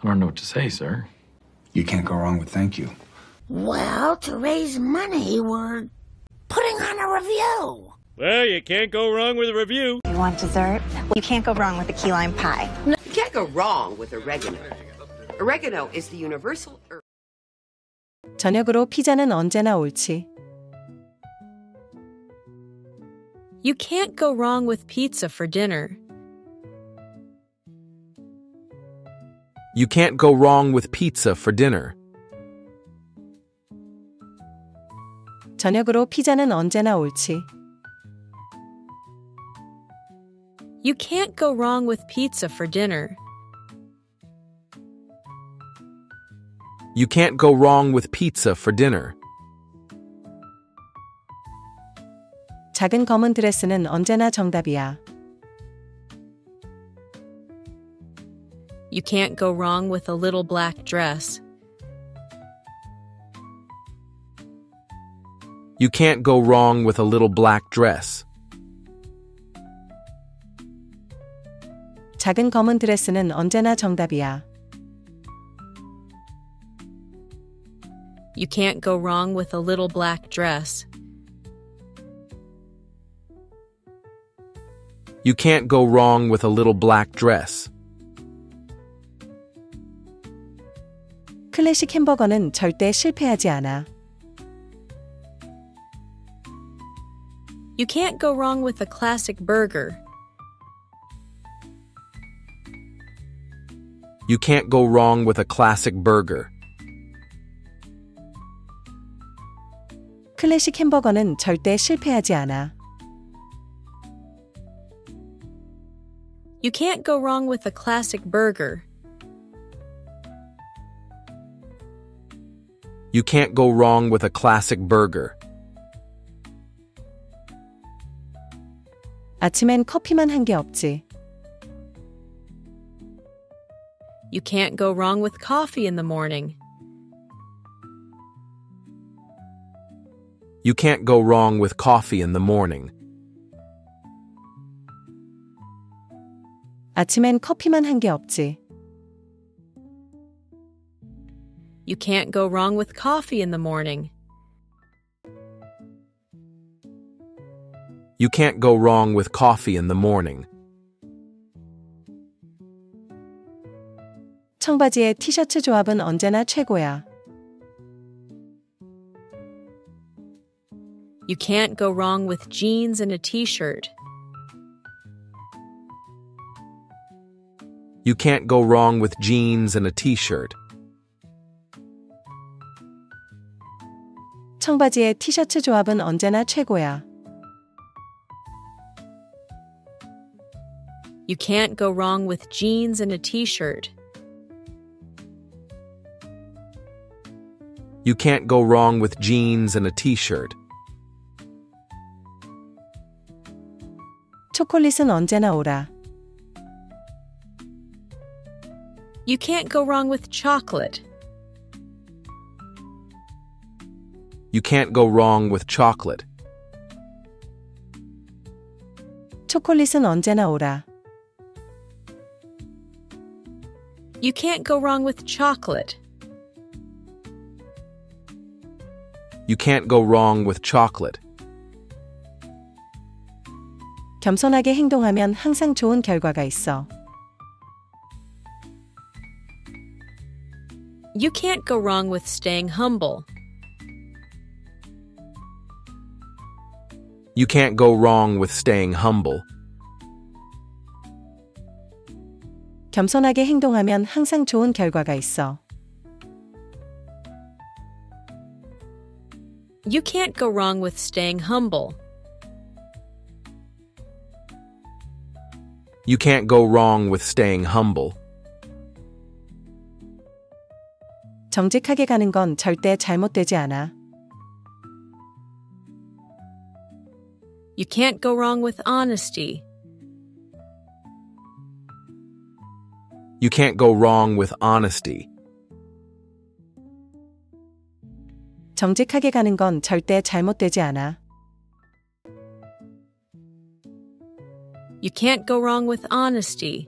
I don't know what to say, sir. You can't go wrong with thank you. Well, to raise money, we're putting on a review. Well, you can't go wrong with a review. You want dessert? Well, you can't go wrong with a key lime pie. You can't go wrong with oregano. Oregano is the universal herb. 저녁으로 피자는 언제나 옳지. You can't go wrong with pizza for dinner. You can't go wrong with pizza for dinner. 저녁으로 피자는 언제나 옳지. You can't go wrong with pizza for dinner. You can't go wrong with pizza for dinner. 작은 검은 드레스는 언제나 정답이야. You can't go wrong with a little black dress. You can't go wrong with a little black dress. 작은 검은 드레스는 언제나 정답이야. You can't go wrong with a little black dress. You can't go wrong with a little black dress. 클래식 햄버거는 절대 실패하지 않아. You can't go wrong with a classic burger. You can't go wrong with a classic burger. 클래식 햄버거는 절대 실패하지 않아. You can't go wrong with a classic burger. You can't go wrong with a classic burger. 아침엔 커피만 한 게 없지. You can't go wrong with coffee in the morning. You can't go wrong with coffee in the morning. 아침엔 커피만 한 게 없지. You can't go wrong with coffee in the morning. You can't go wrong with coffee in the morning. 청바지에 티셔츠 조합은 언제나 최고야. You can't go wrong with jeans and a t-shirt. You can't go wrong with jeans and a t-shirt. 청바지에 티셔츠 조합은 언제나 최고야. You can't go wrong with jeans and a t-shirt. You can't go wrong with jeans and a t-shirt. 초콜릿은 언제나 오라. You can't go wrong with chocolate. You can't go wrong with chocolate. 초콜릿은 언제나 오라. You can't go wrong with chocolate. You can't go wrong with chocolate. 겸손하게 행동하면 항상 좋은 결과가 있어. You can't go wrong with staying humble. You can't go wrong with staying humble. 겸손하게 행동하면 항상 좋은 결과가 있어. You can't go wrong with staying humble. You can't go wrong with staying humble. 정직하게 가는 건 절대 잘못되지 않아. You can't go wrong with honesty. You can't go wrong with honesty. 정직하게 가는 건 절대 잘못되지 않아. You can't go wrong with honesty.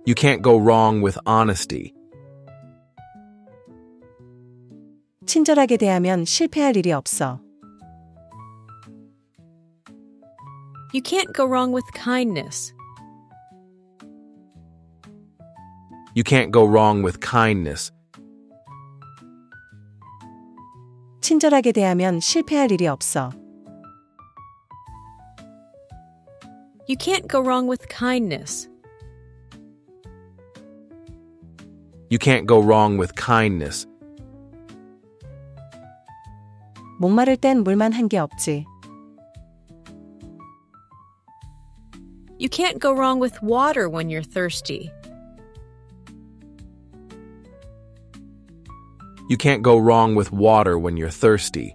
You can't go wrong with honesty. 친절하게 대하면 실패할 일이 없어. You can't go wrong with kindness. You can't go wrong with kindness. 친절하게 대하면 실패할 일이 없어. You can't go wrong with kindness. You can't go wrong with kindness. 목마를 땐 물만 한 게 없지. You can't go wrong with water when you're thirsty. You can't go wrong with water when you're thirsty.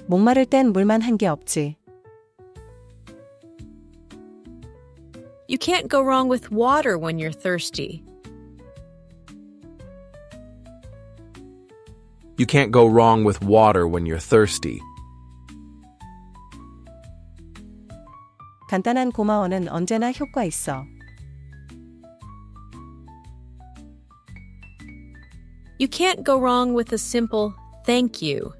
목마를 땐 물만 한 게 없지. You can't go wrong with water when you're thirsty. You can't go wrong with water when you're thirsty. 간단한 고마워는 언제나 효과 있어. You can't go wrong with a simple thank you.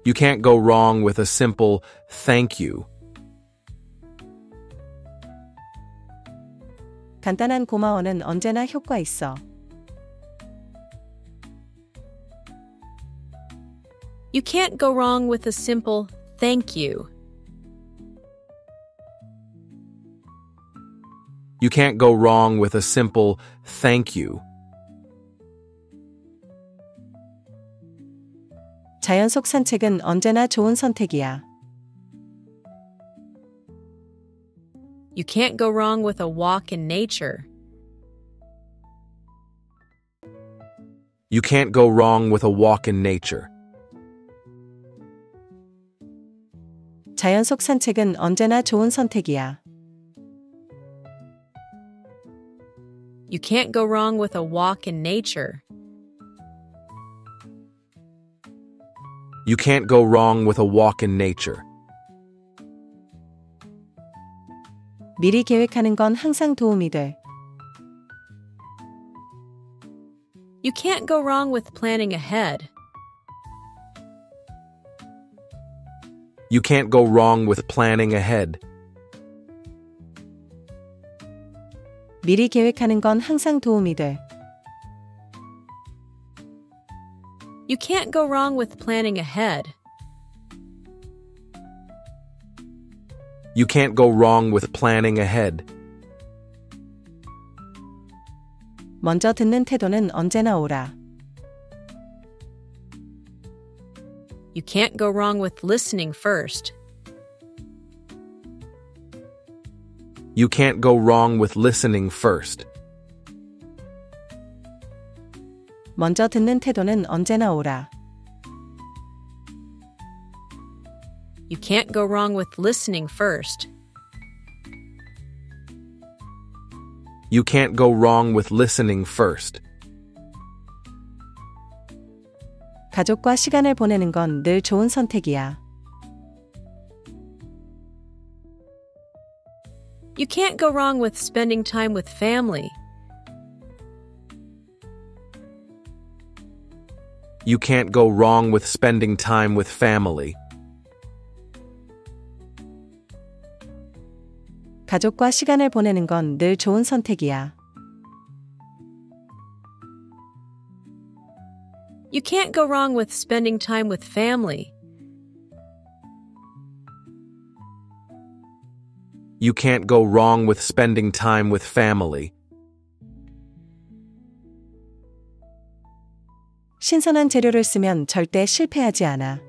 You can't go wrong with a simple thank you. 간단한 고마워는 언제나 효과 있어. You can't go wrong with a simple thank you. You can't go wrong with a simple thank you. 자연 속 산책은 언제나 좋은 선택이야. You can't go wrong with a walk in nature. You can't go wrong with a walk in nature. 자연 속 산책은 언제나 좋은 선택이야. You can't go wrong with a walk in nature. You can't go wrong with a walk in nature. 미리 계획하는 건 항상 도움이 돼. You can't go wrong with planning ahead. You can't go wrong with planning ahead. 미리 계획하는 건 항상 도움이 돼. You can't go wrong with planning ahead. You can't go wrong with planning ahead. 먼저 듣는 태도는 언제나 옳아. You can't go wrong with listening first. You can't go wrong with listening first. 먼저 듣는 태도는 언제나 옳아. You can't go wrong with listening first. You can't go wrong with listening first. 가족과 시간을 보내는 건 늘 좋은 선택이야. You can't go wrong with spending time with family. You can't go wrong with spending time with family. 가족과 시간을 보내는 건 늘 좋은 선택이야. You can't go wrong with spending time with family. You can't go wrong with spending time with family. 신선한 재료를 쓰면 절대 실패하지 않아.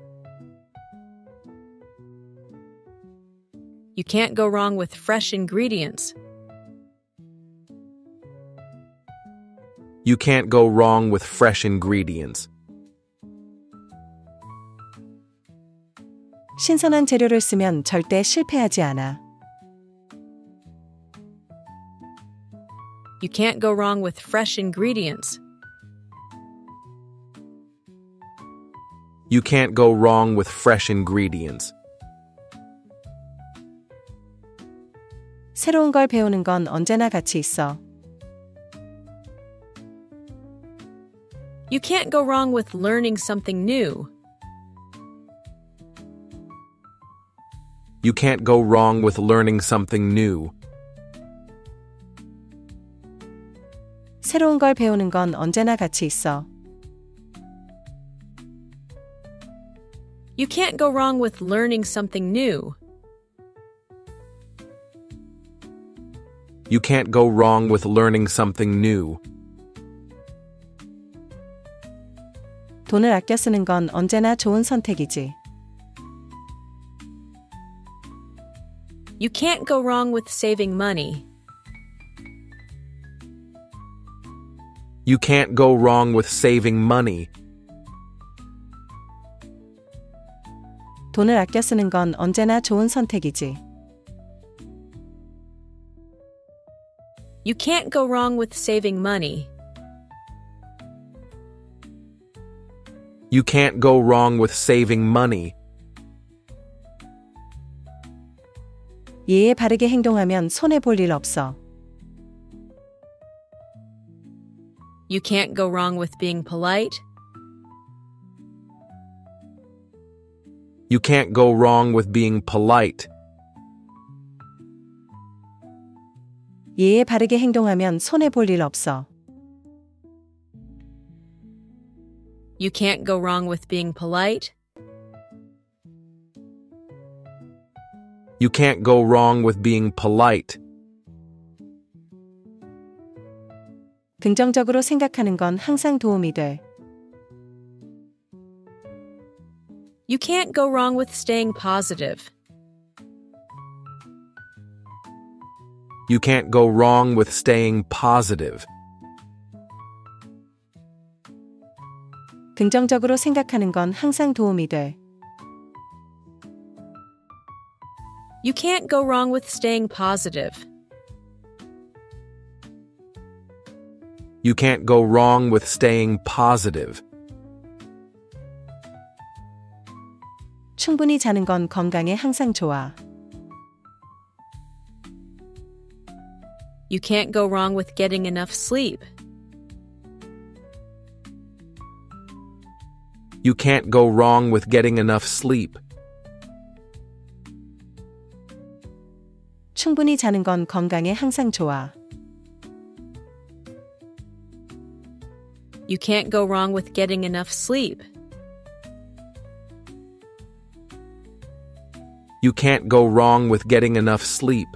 You can't go wrong with fresh ingredients. You can't go wrong with fresh ingredients. 신선한 재료를 쓰면 절대 실패하지 않아. You can't go wrong with fresh ingredients. You can't go wrong with fresh ingredients. 새로운 걸 배우는 건 언제나 가치 있어. You can't go wrong with learning something new. You can't go wrong with learning something new. 새로운 걸 배우는 건 언제나 가치 있어. You can't go wrong with learning something new. You can't go wrong with learning something new. 돈을 아껴 쓰는 건 언제나 좋은 선택이지. You can't go wrong with saving money. You can't go wrong with saving money. 돈을 아껴 쓰는 건 언제나 좋은 선택이지. You can't go wrong with saving money. You can't go wrong with saving money. 예에 바르게 행동하면 손해 볼 일 없어. You can't go wrong with being polite. You can't go wrong with being polite. 예에 바르게 행동하면 손해 볼 일 없어. You can't go wrong with being polite. You can't go wrong with being polite. 긍정적으로 생각하는 건 항상 도움이 돼. You can't go wrong with staying positive. You can't go wrong with staying positive. 긍정적으로 생각하는 건 항상 도움이 돼. You can't go wrong with staying positive. You can't go wrong with staying positive. 충분히 자는 건 건강에 항상 좋아. You can't go wrong with getting enough sleep. You can't go wrong with getting enough sleep. 충분히 자는 건 건강에 항상 좋아. You can't go wrong with getting enough sleep. You can't go wrong with getting enough sleep.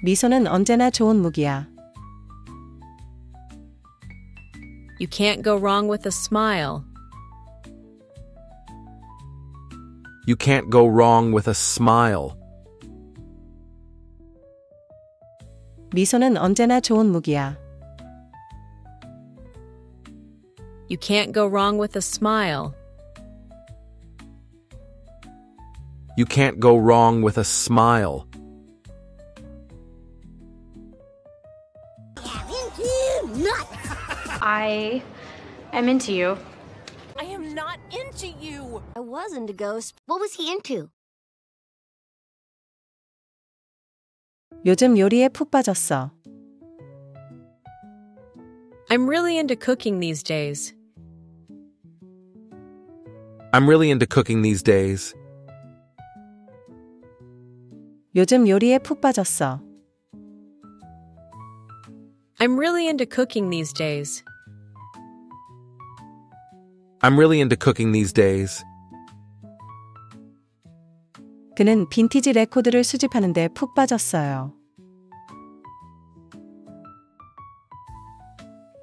미소는 언제나 좋은 무기야. You can't go wrong with a smile. You can't go wrong with a smile. 미소는 언제나 좋은 무기야. You can't go wrong with a smile. You can't go wrong with a smile. I am into you. I am not into you. I wasn't a ghost. What was he into? 요즘 요리에 푹 빠졌어. I'm really into cooking these days. I'm really into cooking these days. 요즘 요리에 푹 빠졌어. I'm really into cooking these days. I'm really into cooking these days. 그는 빈티지 레코드를 수집하는데 푹 빠졌어요.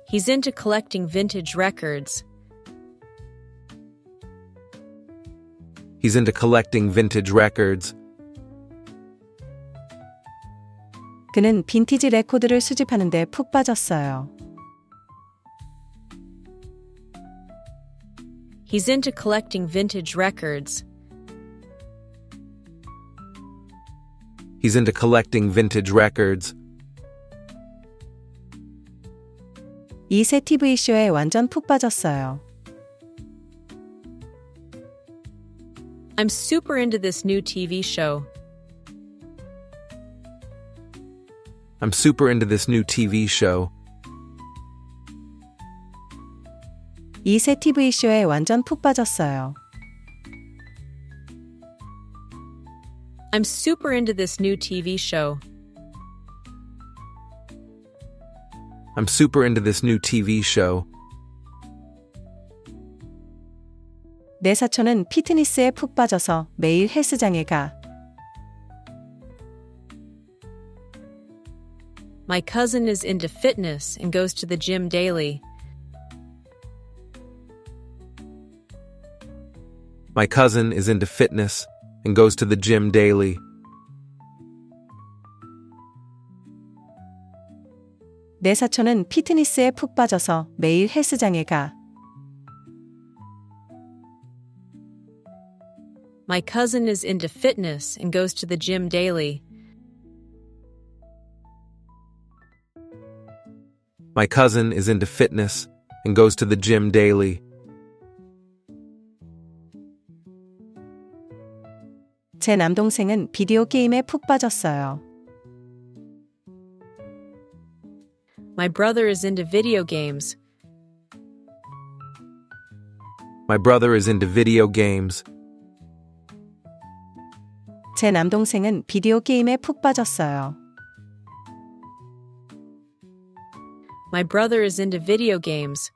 He's into collecting vintage records. He's into collecting vintage records. 그는 빈티지 레코드를 수집하는데 푹 빠졌어요. He's into collecting vintage records. He's into collecting vintage records. 이 새 TV쇼에 완전 푹 빠졌어요. I'm super into this new TV show. I'm super into this new TV show. 이 새 TV쇼에 완전 푹 빠졌어요. I'm super into this new TV show. I'm super into this new TV show. 내 사촌은 피트니스에 푹 빠져서 매일 헬스장에 가. My cousin is into fitness and goes to the gym daily. My cousin is into fitness and goes to the gym daily. 내 사촌은 피트니스에 푹 빠져서 매일 헬스장에 가. My cousin is into fitness and goes to the gym daily. My cousin is into fitness and goes to the gym daily. 제 남동생은 비디오 게임에 푹 빠졌어요. My brother is into video games. My brother is into video games. 제 남동생은 비디오 게임에 푹 빠졌어요. My brother is into video games.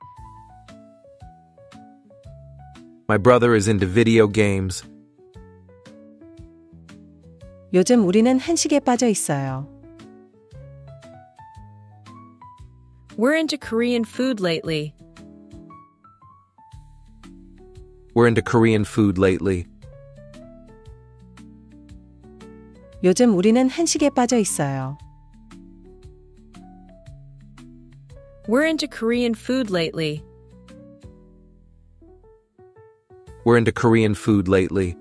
My brother is into video games. 요즘 우리는 한식에 빠져 있어요. We're into Korean food lately. We're into Korean food lately. 요즘 우리는 한식에 빠져 있어요. We're into Korean food lately. We're into Korean food lately.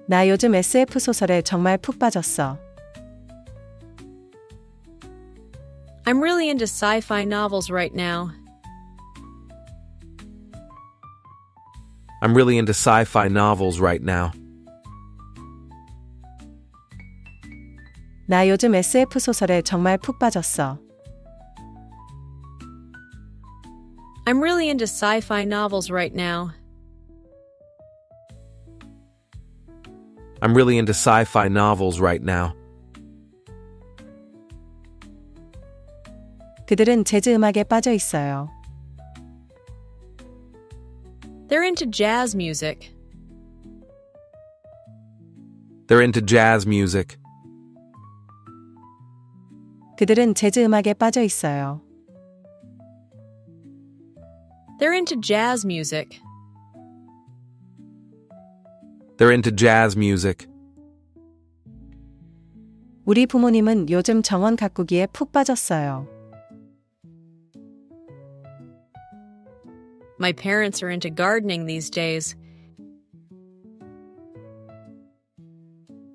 나 요즘 SF 소설에 정말 푹 빠졌어. I'm really into sci-fi novels right now. I'm really into sci-fi novels right now. 나 요즘 SF 소설에 정말 푹 빠졌어. I'm really into sci-fi novels right now. I'm really into sci-fi novels right now. 그들은 재즈 음악에 빠져 있어요. They're into jazz music. They're into jazz music. 그들은 재즈 음악에 빠져 있어요. They're into jazz music. They're into jazz music. 우리 부모님은 요즘 정원 가꾸기에 푹 빠졌어요. My parents are into gardening these days.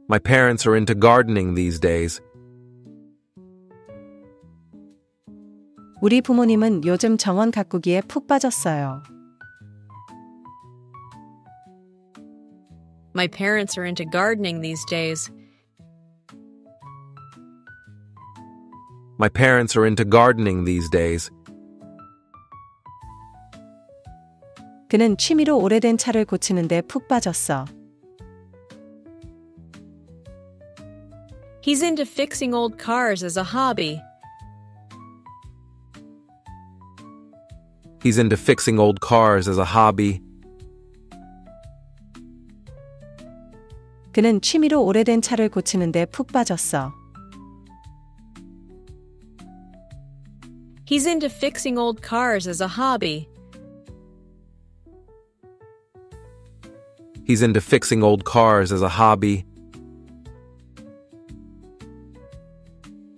My parents are into gardening these days. 우리 부모님은 요즘 정원 가꾸기에 푹 빠졌어요. My parents are into gardening these days. My parents are into gardening these days. 그는 취미로 오래된 차를 고치는데 푹 빠졌어. He's into fixing old cars as a hobby. He's into fixing old cars as a hobby. 그는 취미로 오래된 차를 고치는데 푹 빠졌어. He's into fixing old cars as a hobby. He's into fixing old cars as a hobby.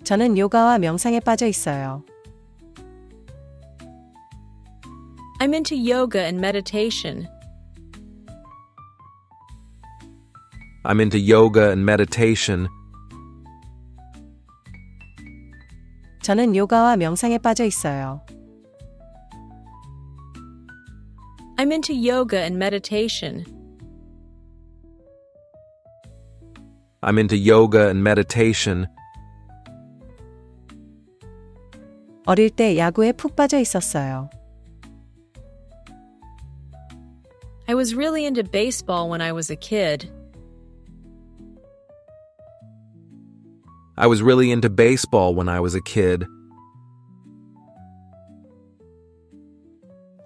저는 요가와 명상에 빠져 있어요. I'm into yoga and meditation. I'm into yoga and meditation. 저는 요가와 명상에 빠져 있어요. I'm into yoga and meditation. I'm into yoga and meditation. 어릴 때 야구에 푹 빠져 있었어요. I was really into baseball when I was a kid. I was really into baseball when I was a kid.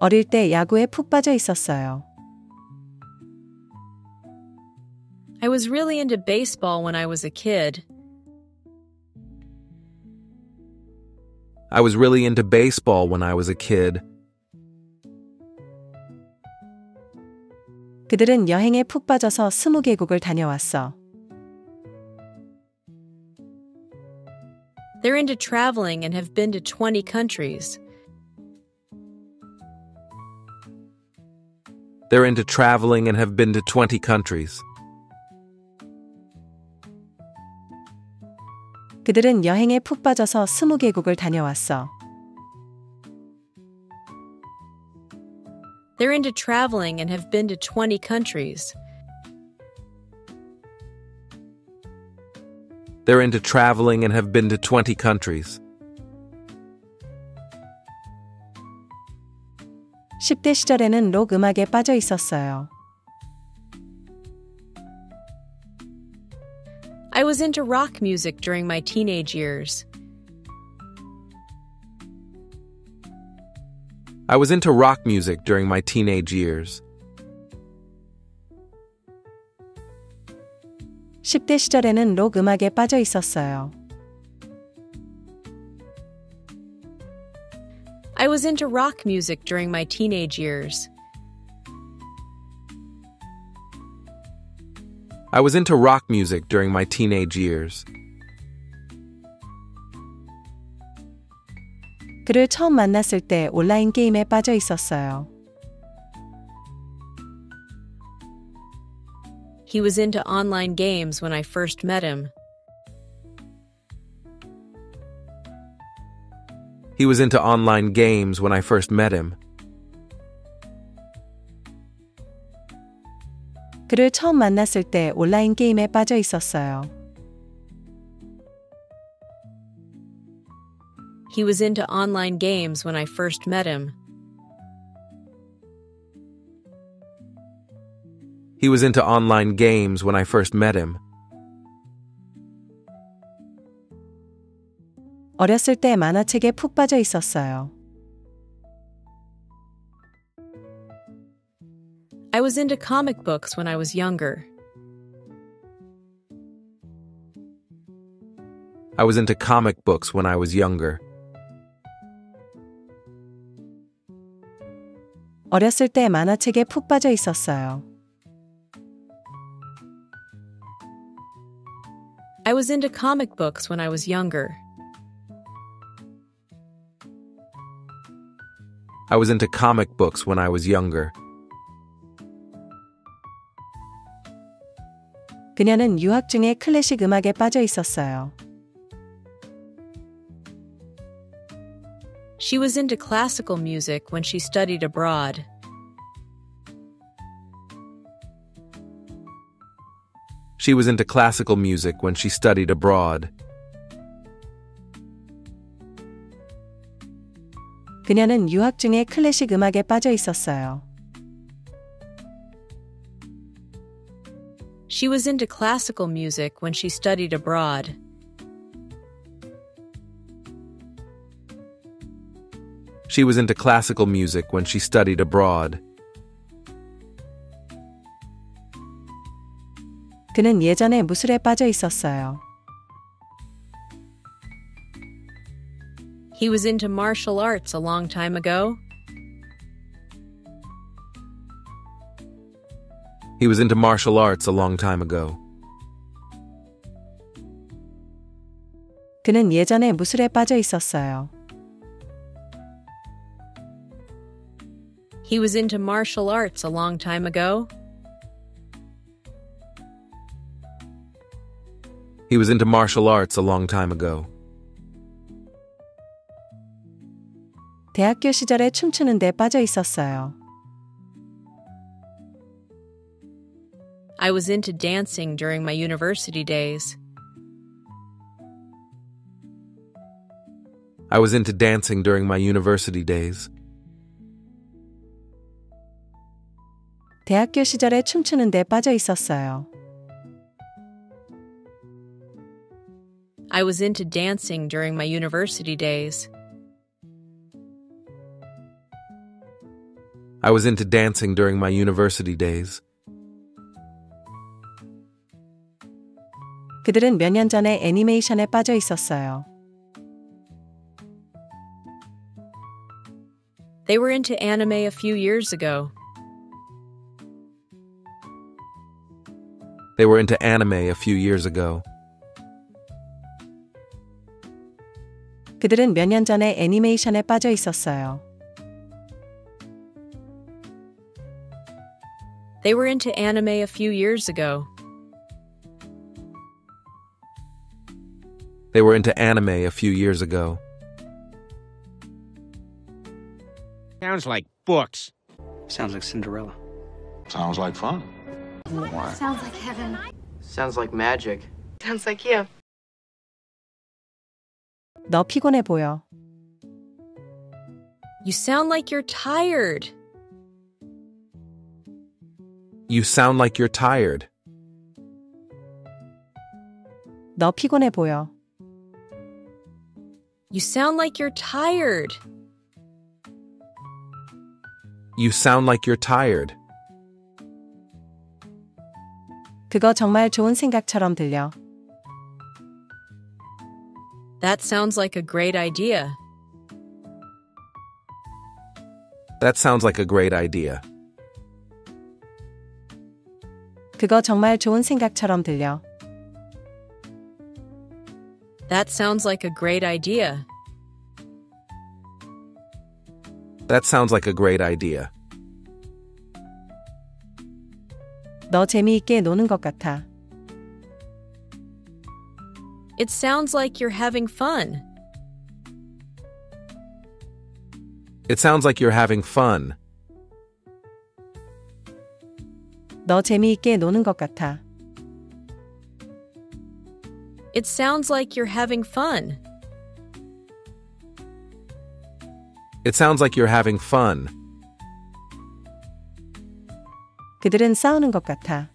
어릴 때 야구에 푹 빠져 있었어요. I was really into baseball when I was a kid. I was really into baseball when I was a kid. 그들은 여행에 푹 빠져서 20개국을 다녀왔어. They're into traveling and have been to 20 countries. They're into traveling and have been to 20 countries. 그들은 여행에 푹 빠져서 20개국을 다녀왔어. They're into traveling and have been to 20 countries. They're into traveling and have been to 20 countries. 10대 시절에는 록 음악에 빠져 있었어요. I was into rock music during my teenage years. I was into rock music during my teenage years. 10대 시절에는 록 음악에 빠져 있었어요. I was into rock music during my teenage years. I was into rock music during my teenage years. 그를 처음 만났을 때 온라인 게임에 빠져 있었어요. He was into online games when I first met him. He was into online games when I first met him. 그를 처음 만났을 때 온라인 게임에 빠져 있었어요. He was into online games when I first met him. He was into online games when I first met him. 어렸을 때 만화책에 푹 빠져 있었어요. I was into comic books when I was younger. I was into comic books when I was younger. 어렸을 때 만화책에 푹 빠져 있었어요. I was into comic books when I was younger. I was into comic books when I was younger. 그녀는 유학 중에 클래식 음악에 빠져 있었어요. She was into classical music when she studied abroad. She was into classical music when she studied abroad. 그녀는 유학 중에 클래식 음악에 빠져 있었어요. She was into classical music when she studied abroad. She was into classical music when she studied abroad. 그는 예전에 무술에 빠져 있었어요. He was into martial arts a long time ago. He was into martial arts a long time ago. 그는 예전에 무술에 빠져 있었어요. He was into martial arts a long time ago. He was into martial arts a long time ago. 대학교 시절에 춤추는 데 빠져 있었어요. I was into dancing during my university days. I was into dancing during my university days. 대학교 시절에 춤추는 데 빠져 있었어요. I was into dancing during my university days. I was into dancing during my university days. 그들은 몇 년 전에 애니메이션에 빠져 있었어요. They were into anime a few years ago. They were into anime a few years ago. 그들은 몇 년 전에 애니메이션에 빠져 있었어요. They were into anime a few years ago. They were into anime a few years ago. Sounds like books. Sounds like Cinderella. Sounds like fun. Sounds like heaven. Sounds like magic. Sounds like you. 너 피곤해 보여. You sound like you're tired. You sound like you're tired. 너 피곤해 보여. You sound like you're tired. You sound like you're tired. 그거 정말 좋은 생각처럼 들려. That sounds like a great idea. That sounds like a great idea. 그거 정말 좋은 생각처럼 들려. That sounds like a great idea. That sounds like a great idea. 너 재미있게 노는 것 같아. It sounds like you're having fun. It sounds like you're having fun. 너 재미있게 노는 것 같아. It sounds like you're having fun. It sounds like you're having fun. 그들은 싸우는 것 같아.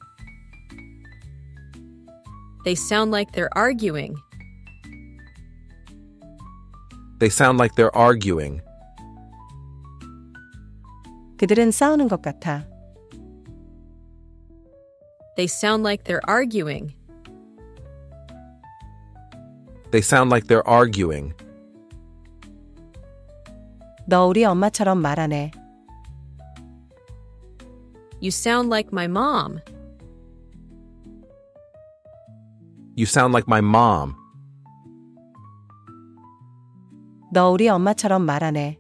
They sound like they're arguing. They sound like they're arguing. 그들은 싸우는 것 같아. They sound like they're arguing. They sound like they're arguing. 너 우리 엄마처럼 말하네. You sound like my mom. You sound like my mom. 너 우리 엄마처럼 말하네.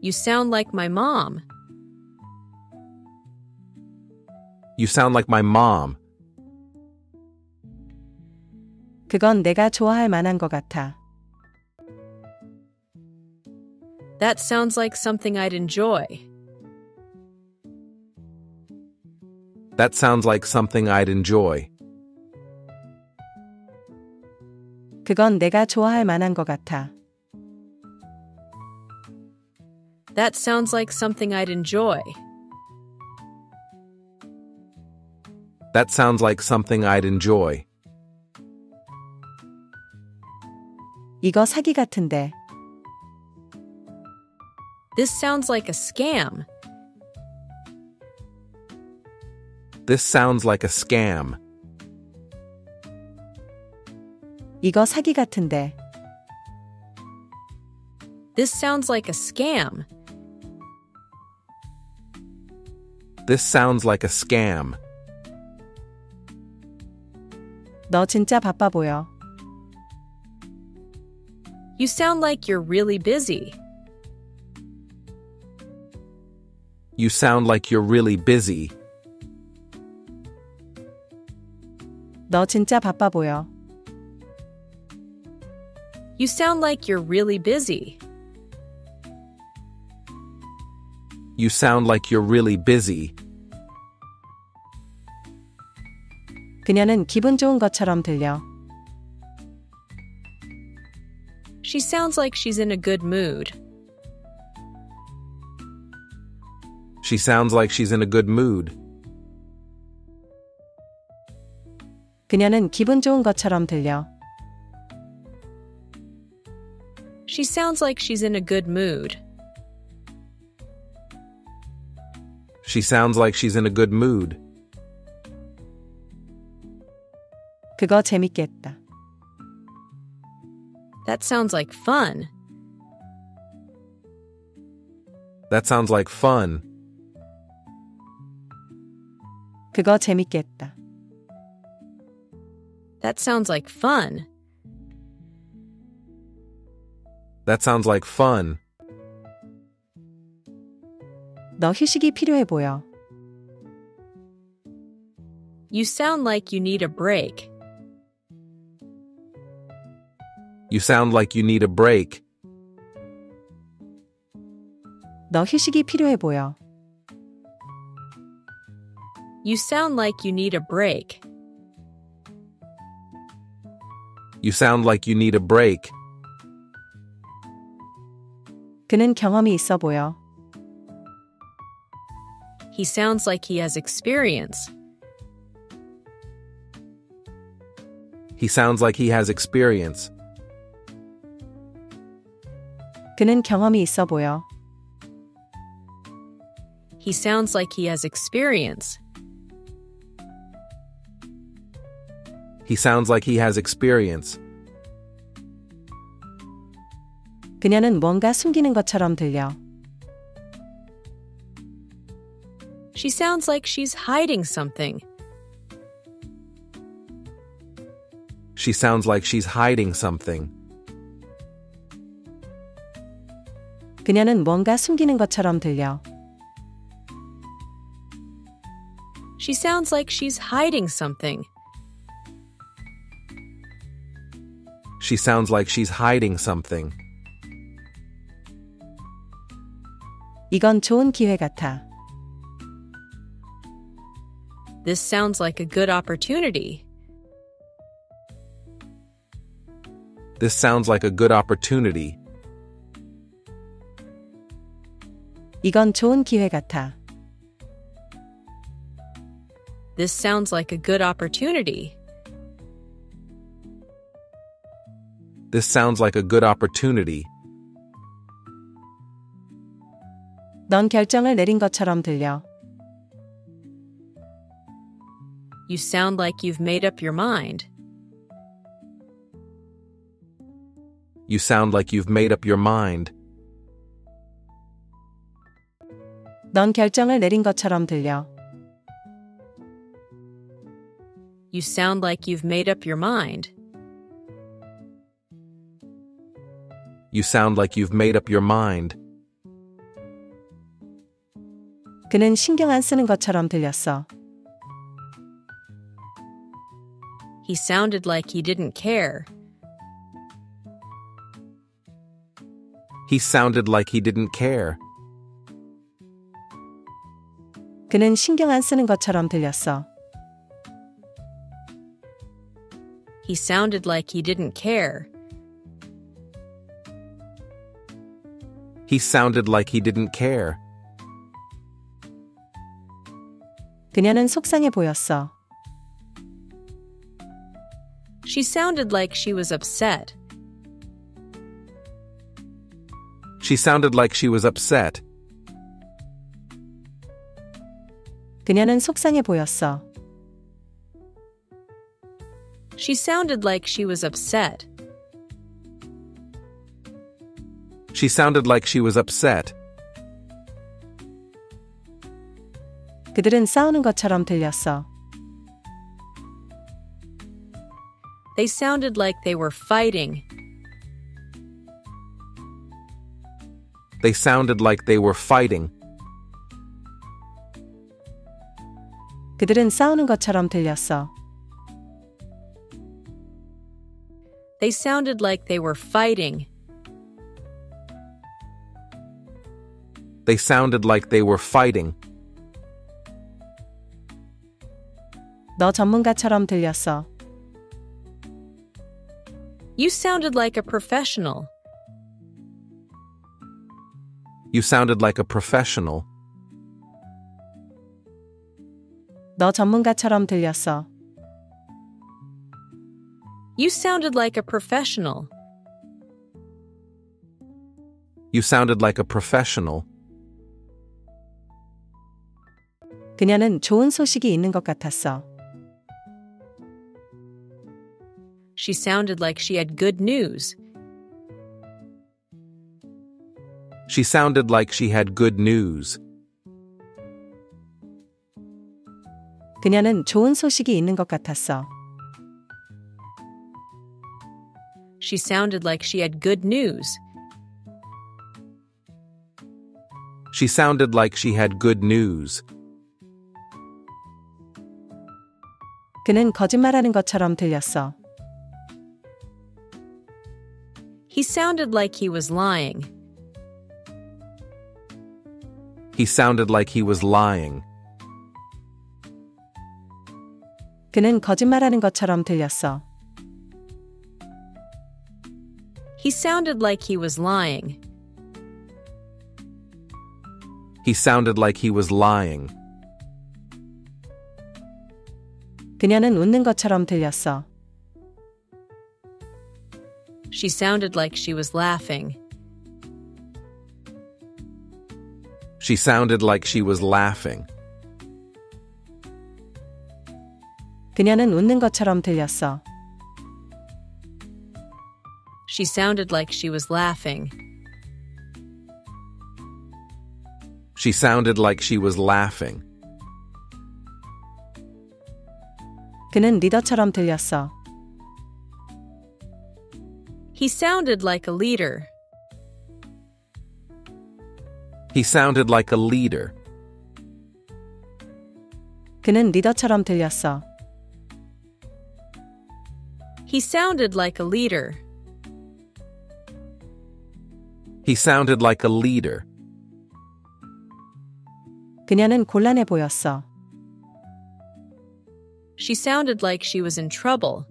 You sound like my mom. You sound like my mom. 그건 내가 좋아할 만한 것 같아. That sounds like something I'd enjoy. That sounds like something I'd enjoy. 그건 내가 좋아할 만한 것 같아. That sounds like something I'd enjoy. That sounds like something I'd enjoy. 이거 사기 같은데. This sounds like a scam. This sounds like a scam. 이거 사기 같은데. This sounds like a scam. This sounds like a scam. 너 진짜 바빠 보여. You sound like you're really busy. You sound like you're really busy. 너 진짜 바빠 보여. You sound like you're really busy. You sound like you're really busy. 그녀는 기분 좋은 것처럼 들려. She sounds like she's in a good mood. She sounds like she's in a good mood. 그녀는 기분 좋은 것처럼 들려. She sounds like she's in a good mood. She sounds like she's in a good mood. 그거 재밌겠다. That sounds like fun. That sounds like fun. 그거 재밌겠다. That sounds like fun. That sounds like fun. 너 휴식이 필요해 보여. You sound like you need a break. You sound like you need a break. 너 휴식이 필요해 보여. You sound like you need a break. You sound like you need a break. 그는 경험이 있어 보여. He sounds like he has experience. He sounds like he has experience. 그는 경험이 있어 보여. He sounds like he has experience. He sounds like he has experience. 그녀는 뭔가 숨기는 것처럼 들려. She sounds like she's hiding something. She sounds like she's hiding something. 그녀는 뭔가 숨기는 것처럼 들려. She sounds like she's hiding something. She sounds like she's hiding something. 이건 좋은 기회 같아. This sounds like a good opportunity. This sounds like a good opportunity. 이건 좋은 기회 같아. This sounds like a good opportunity. This sounds like a good opportunity. 넌 결정을 내린 것처럼 들려. You sound like you've made up your mind. You sound like you've made up your mind. 넌 결정을 내린 것처럼 들려. You sound like you've made up your mind. You sound like you've made up your mind. 그는 신경 안 쓰는 것처럼 들렸어. He sounded like he didn't care. He sounded like he didn't care. 그는 신경 안 쓰는 것처럼 들렸어. He sounded like he didn't care. He sounded like he didn't care. 그녀는 속상해 보였어. She sounded like she was upset. She sounded like she was upset. 그녀는 속상해 보였어. She sounded like she was upset. She sounded like she was upset. 그들은 싸우는 것처럼 들렸어. They sounded like they were fighting. They sounded like they were fighting. 그들은 싸우는 것처럼 들렸어. They sounded like they were fighting. They sounded like they were fighting. 너 전문가처럼 들렸어. You sounded like a professional. You sounded like a professional. 너 전문가처럼 들렸어. You sounded like a professional. You sounded like a professional. 그녀는 좋은 소식이 있는 것 같았어. She sounded like she had good news. She sounded like she had good news. 그녀는 좋은 소식이 있는 것 같았어. She sounded like she had good news. She sounded like she had good news. 그는 거짓말하는 것처럼 들렸어. He sounded like he was lying. He sounded like he was lying. 그는 거짓말하는 것처럼 들렸어. He sounded like he was lying. He sounded like he was lying. 그녀는 웃는 것처럼 들렸어. She sounded like she was laughing. She sounded like she was laughing. 그녀는 웃는 것처럼 들렸어. She sounded like she was laughing. She sounded like she was laughing. 그는 리더처럼 들렸어. He sounded like a leader. He sounded like a leader. 그는 리더처럼 들렸어. He sounded like a leader. He sounded like a leader. 그녀는 곤란해 보였어. She sounded like she was in trouble.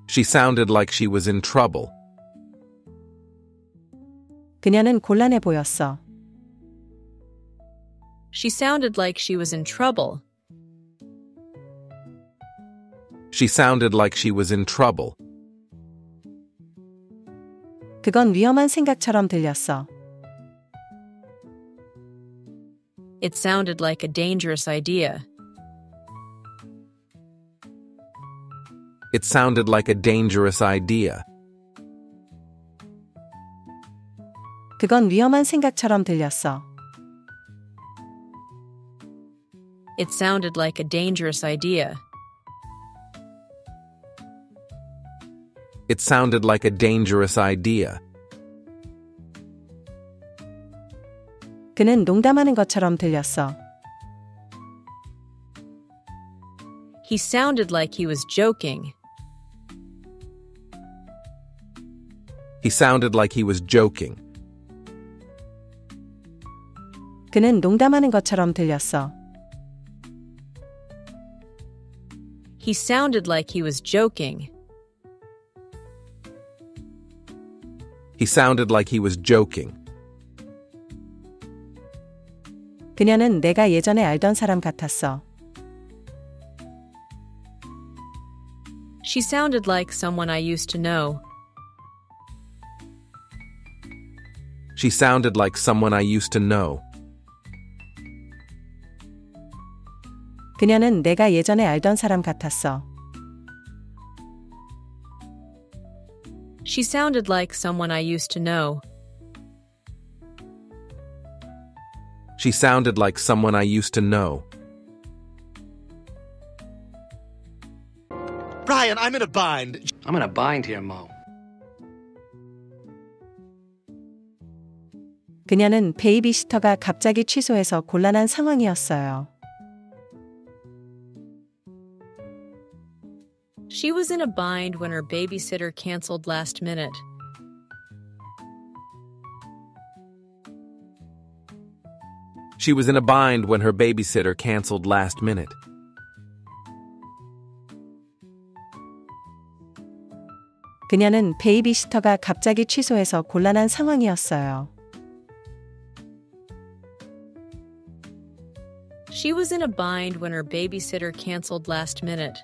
She sounded like she was in trouble. 그녀는 곤란해 보였어. She sounded like she was in trouble. She sounded like she was in trouble. 그건 위험한 생각처럼 들렸어. It sounded like a dangerous idea. It sounded like a dangerous idea. 그건 위험한 생각처럼 들렸어. It sounded like a dangerous idea. It sounded like a dangerous idea. 그는 농담하는 것처럼 들렸어. He sounded like he was joking. He sounded like he was joking. 그는 농담하는 것처럼 들렸어. He sounded like he was joking. He sounded like he was joking. 그녀는 내가 예전에 알던 사람 같았어. She sounded like someone I used to know. She sounded like someone I used to know. 그녀는 내가 예전에 알던 사람 같았어. She sounded like someone I used to know. She sounded like someone I used to know. Brian, I'm in a bind. I'm in a bind here, Mo. 그녀는 베이비시터가 갑자기 취소해서 곤란한 상황이었어요. She was in a bind when her babysitter canceled last minute. She was in a bind when her babysitter canceled last minute. 그녀는 베이비시터가 갑자기 취소해서 곤란한 상황이었어요. She was in a bind when her babysitter canceled last minute.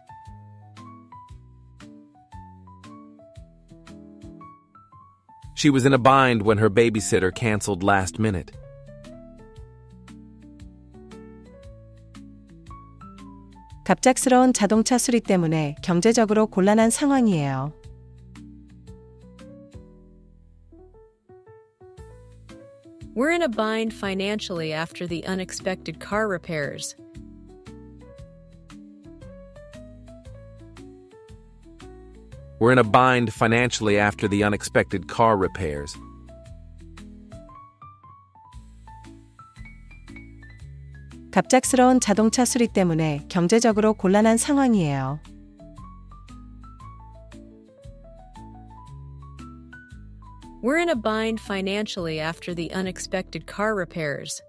She was in a bind when her babysitter canceled last minute. 갑작스러운 자동차 수리 때문에 경제적으로 곤란한 상황이에요. We're in a bind financially after the unexpected car repairs. We're in a bind financially after the unexpected car repairs. 갑작스러운 자동차 수리 때문에 경제적으로 곤란한 상황이에요. We're in a bind financially after the unexpected car repairs.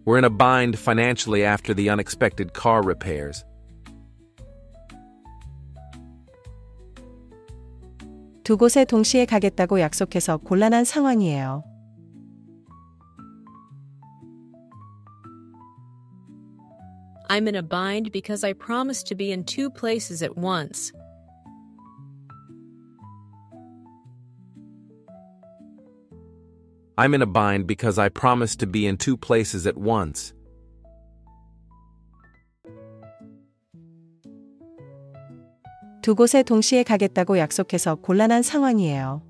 We're in a bind financially after the unexpected car repairs. 두 곳에 동시에 가겠다고 약속해서 곤란한 상황이에요. I'm in a bind because I promised to be in two places at once. I'm in a bind because I promised to be in two places at once. 두 곳에 동시에 가겠다고 약속해서 곤란한 상황이에요.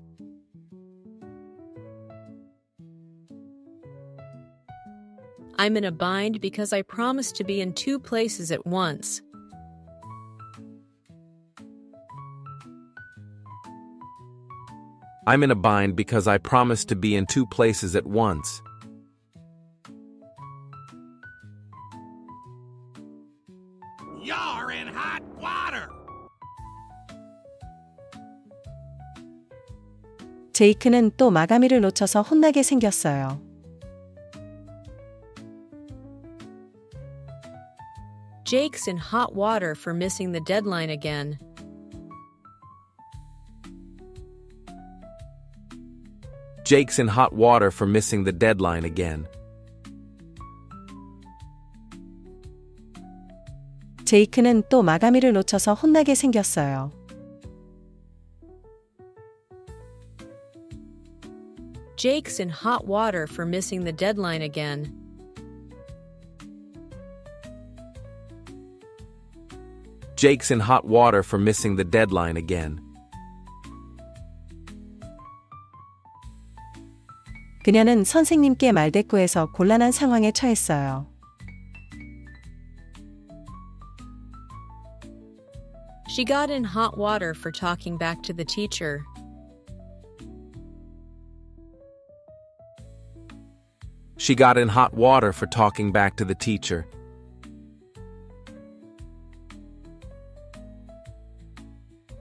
I'm in a bind because I promised to be in two places at once. I'm in a bind because I promised to be in two places at once. You're in hot water! 제이크는 또 마감일을 놓쳐서 혼나게 생겼어요. Jake's in hot water for missing the deadline again. Jake's in hot water for missing the deadline again. 제이크는 또 마감일을 놓쳐서 혼나게 생겼어요. Jake's in hot water for missing the deadline again. Jake's in hot water for missing the deadline again. 그녀는 선생님께 말대꾸해서 곤란한 상황에 처했어요. She got in hot water for talking back to the teacher. She got in hot water for talking back to the teacher.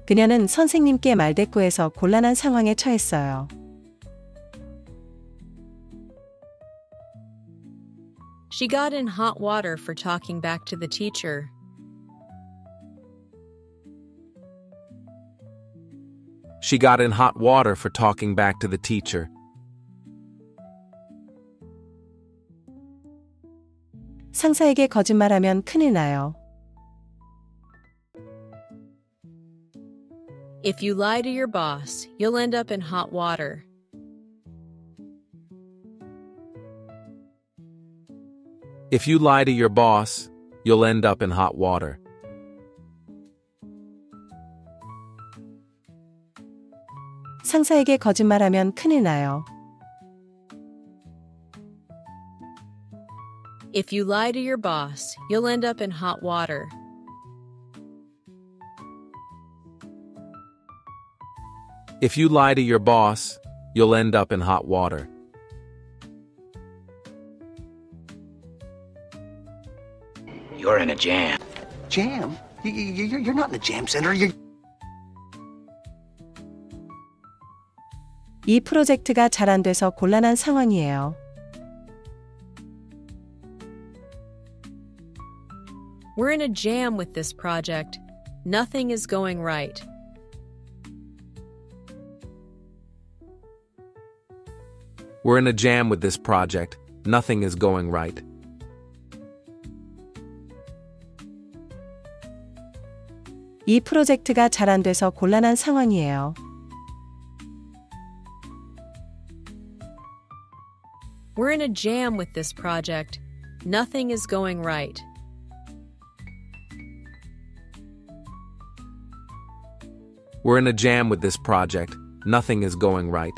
그녀는 선생님께 말대꾸해서 곤란한 상황에 처했어요. She got in hot water for talking back to the teacher. She got in hot water for talking back to the teacher. 상사에게 거짓말하면 큰일 나요. If you lie to your boss, you'll end up in hot water. If you lie to your boss, you'll end up in hot water. 상사에게 거짓말하면 큰일 나요. If you lie to your boss, you'll end up in hot water. If you lie to your boss, you'll end up in hot water. You're in a jam. Jam? You're not in the jam center. 이 프로젝트가 잘 안 돼서 곤란한 상황이에요. We're in a jam with this project. Nothing is going right. We're in a jam with this project. Nothing is going right. 이 프로젝트가 잘 안 돼서 곤란한 상황이에요. We're in a jam with this project. Nothing is going right. We're in a jam with this project. Nothing is going right.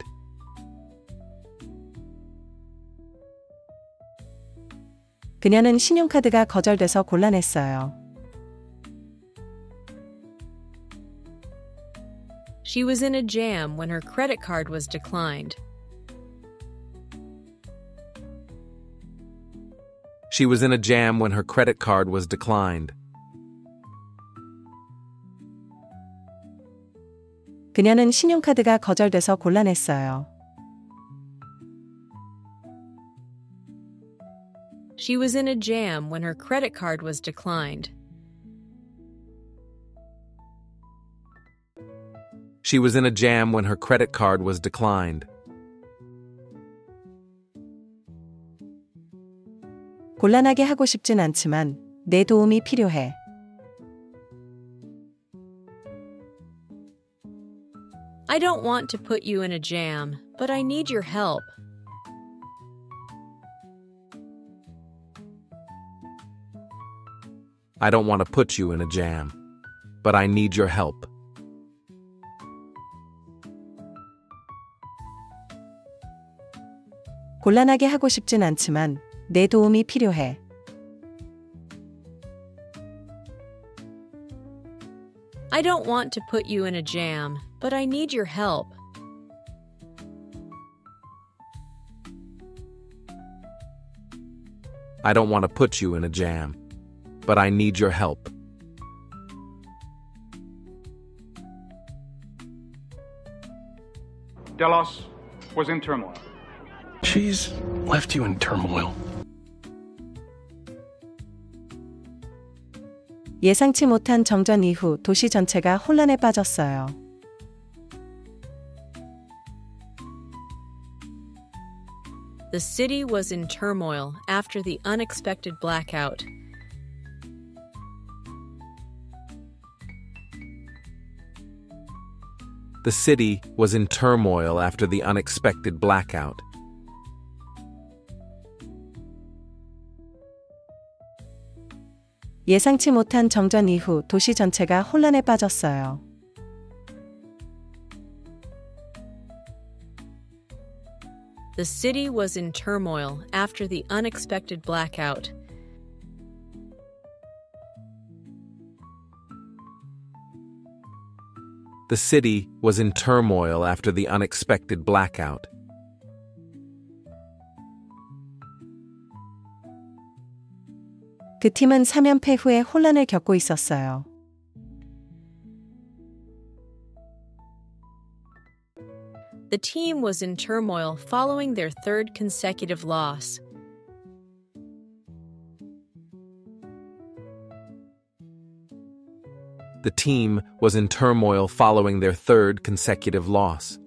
그녀는 신용카드가 거절돼서 곤란했어요. She was in a jam when her credit card was declined. She was in a jam when her credit card was declined. 그녀는 신용카드가 거절돼서 곤란했어요. She was in a jam when her credit card was declined. She was in a jam when her credit card was declined. 곤란하게 하고 싶진 않지만 내 도움이 필요해. I don't want to put you in a jam, but I need your help. I don't want to put you in a jam, but I need your help. 곤란하게 하고 싶진 않지만 내 도움이 필요해. I don't want to put you in a jam, but I need your help. I don't want to put you in a jam, but I need your help. Delos was in turmoil. She's left you in turmoil. 예상치 못한 정전 이후 도시 전체가 혼란에 빠졌어요. The city was in turmoil after the unexpected blackout. The city was in turmoil after the unexpected blackout. 예상치 못한 정전 이후 도시 전체가 혼란에 빠졌어요. The city was in turmoil after the unexpected blackout. The city was in turmoil after the unexpected blackout. 그 팀은 3연패 후에 혼란을 겪고 있었어요. The team was in turmoil following their third consecutive loss. The team was in turmoil following their third consecutive loss.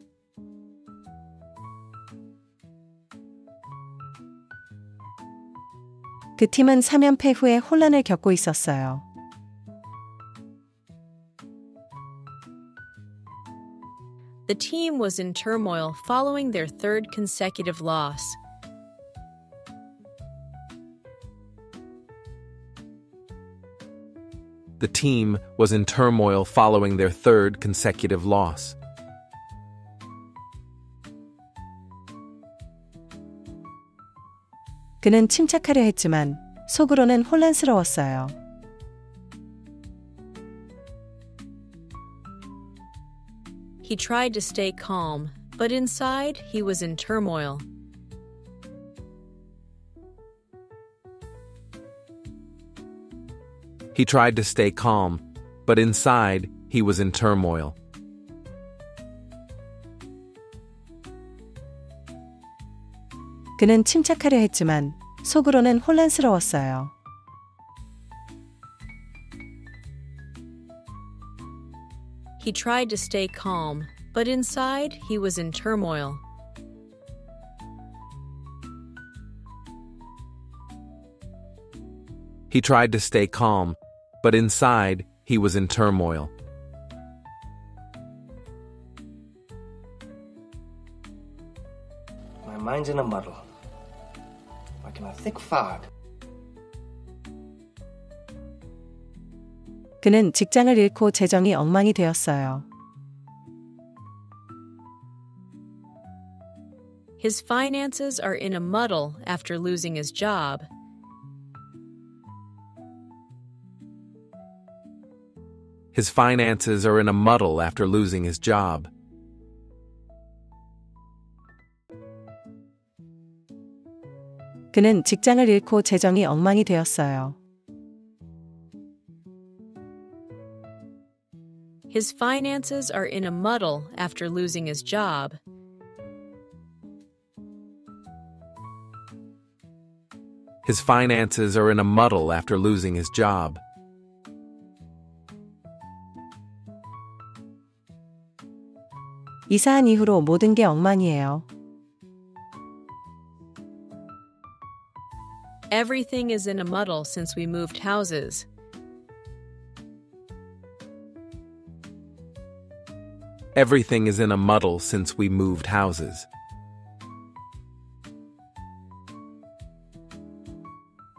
그 팀은 3연패 후에 혼란을 겪고 있었어요. The team was in turmoil following their third consecutive loss. The team was in turmoil following their third consecutive loss. 그는 침착하려 했지만 속으로는 혼란스러웠어요. He tried to stay calm, but inside he was in turmoil. He tried to stay calm, but inside he was in turmoil. 그는 침착하려 했지만 속으로는 혼란스러웠어요. He tried to stay calm, but inside he was in turmoil. He tried to stay calm, but inside he was in turmoil. My mind's in a muddle. Like in a thick fog. 그는 직장을 잃고 재정이 엉망이 되었어요. His finances are in a muddle after losing his job. His finances are in a muddle after losing his job. 그는 직장을 잃고 재정이 엉망이 되었어요. His finances are in a muddle after losing his job. His finances are in a muddle after losing his job. 이사한 이후로 모든 게 엉망이에요. Everything is in a muddle since we moved houses. Everything is in a muddle since we moved houses.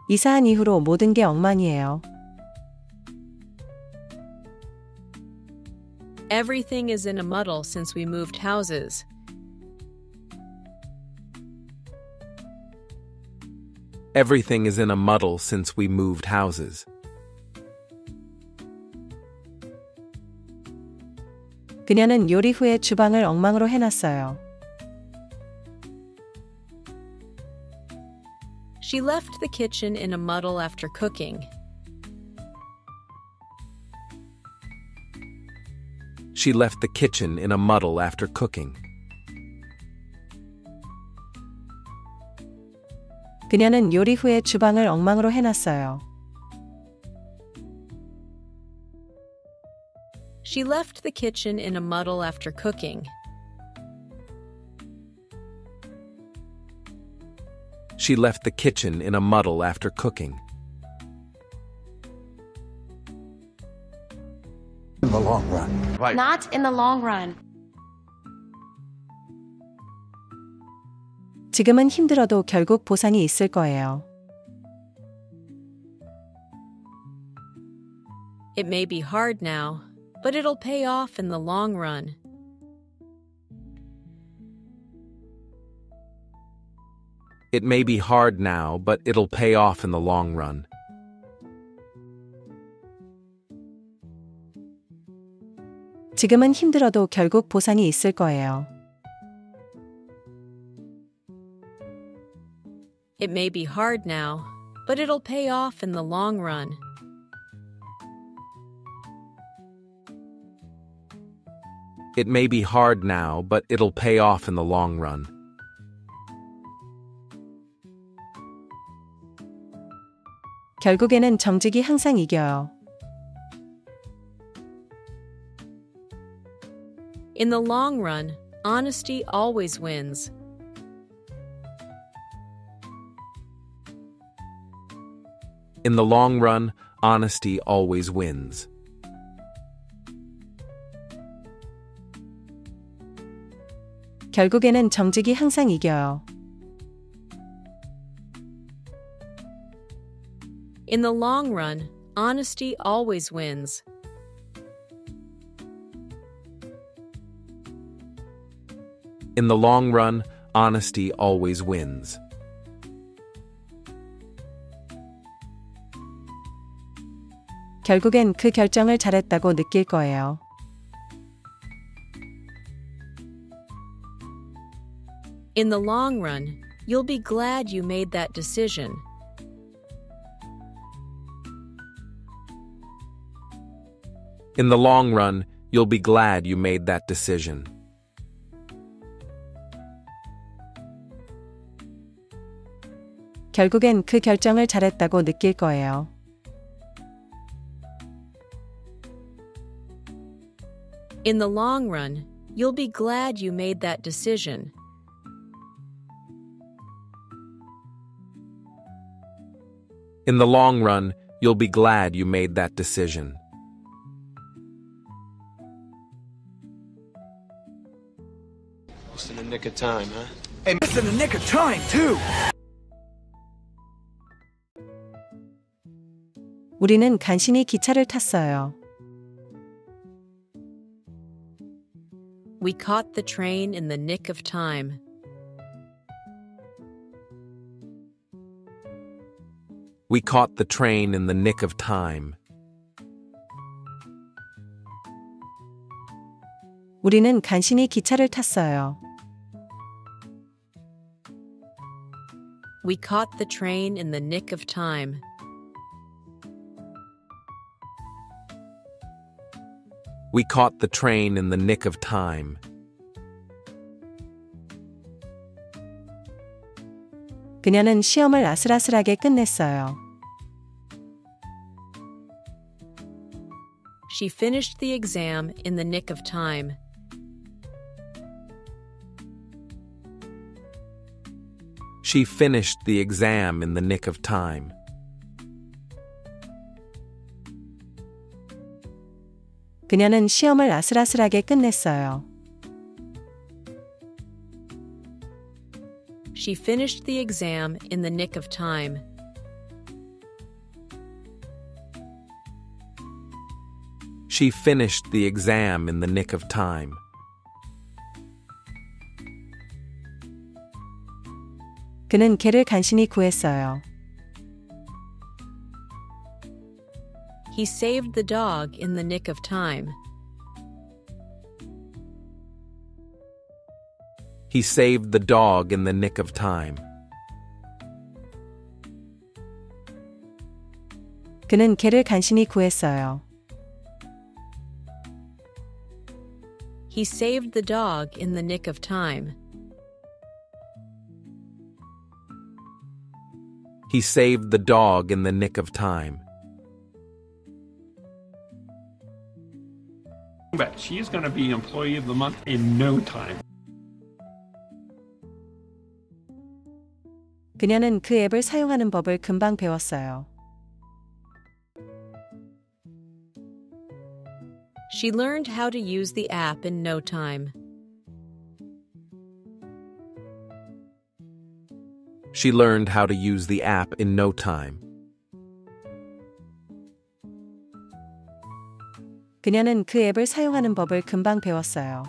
이사한 이후로 모든 게 엉망이에요. Everything is in a muddle since we moved houses. Everything is in a muddle since we moved houses. 그녀는 요리 후에 주방을 엉망으로 해놨어요. She left the kitchen in a muddle after cooking. She left the kitchen in a muddle after cooking. 그녀는 요리 후에 주방을 엉망으로 해놨어요. She left the kitchen in a muddle after cooking. She left the kitchen in a muddle after cooking. In the long run. Not in the long run. 지금은 힘들어도 결국 보상이 있을 거예요. It may be hard now, but it'll pay off in the long run. It may be hard now, but it'll pay off in the long run. 지금은 힘들어도 결국 보상이 있을 거예요. It may be hard now, but it'll pay off in the long run. It may be hard now, but it'll pay off in the long run. 결국에는 정직이 항상 이겨요. In the long run, honesty always wins. In the long run, honesty always wins. 결국에는 정직이 항상 이겨요. In the long run, honesty always wins. In the long run, honesty always wins. 결국엔 그 결정을 잘했다고 느낄 거예요. In the long run, you'll be glad you made that decision. In the long run, you'll be glad you made that decision. 결국엔 그 결정을 잘했다고 느낄 거예요. In the long run, you'll be glad you made that decision. In the long run, you'll be glad you made that decision. Just in the nick of time, huh? Hey, just in the nick of time, too! 우리는 간신히 기차를 탔어요. We caught the train in the nick of time. We caught the train in the nick of time. 우리는 간신히 기차를 탔어요. We caught the train in the nick of time. We caught the train in the nick of time. 그녀는 시험을 아슬아슬하게 끝냈어요. She finished the exam in the nick of time. She finished the exam in the nick of time. 그녀는 시험을 아슬아슬하게 끝냈어요. She finished the exam in the nick of time. She finished the exam in the nick of time. 그는 개를 간신히 구했어요. He saved the dog in the nick of time. He saved the dog in the nick of time. 그는 개를 간신히 구했어요. He saved the dog in the nick of time. He saved the dog in the nick of time. But she's going to be Employee of the Month in no time. 그녀는 그 앱을 사용하는 법을 금방 배웠어요. She learned how to use the app in no time. She learned how to use the app in no time. 그녀는 그 앱을 사용하는 법을 금방 배웠어요.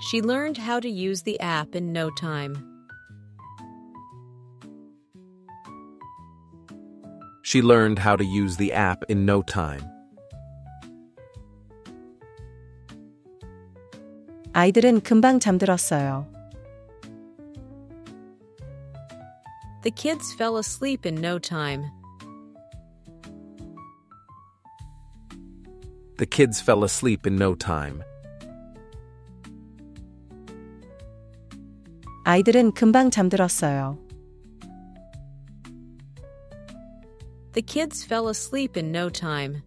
She learned how to use the app in no time. She learned how to use the app in no time. 아이들은 금방 잠들었어요. The kids fell asleep in no time. The kids fell asleep in no time. 아이들은 금방 잠들었어요. The kids fell asleep in no time.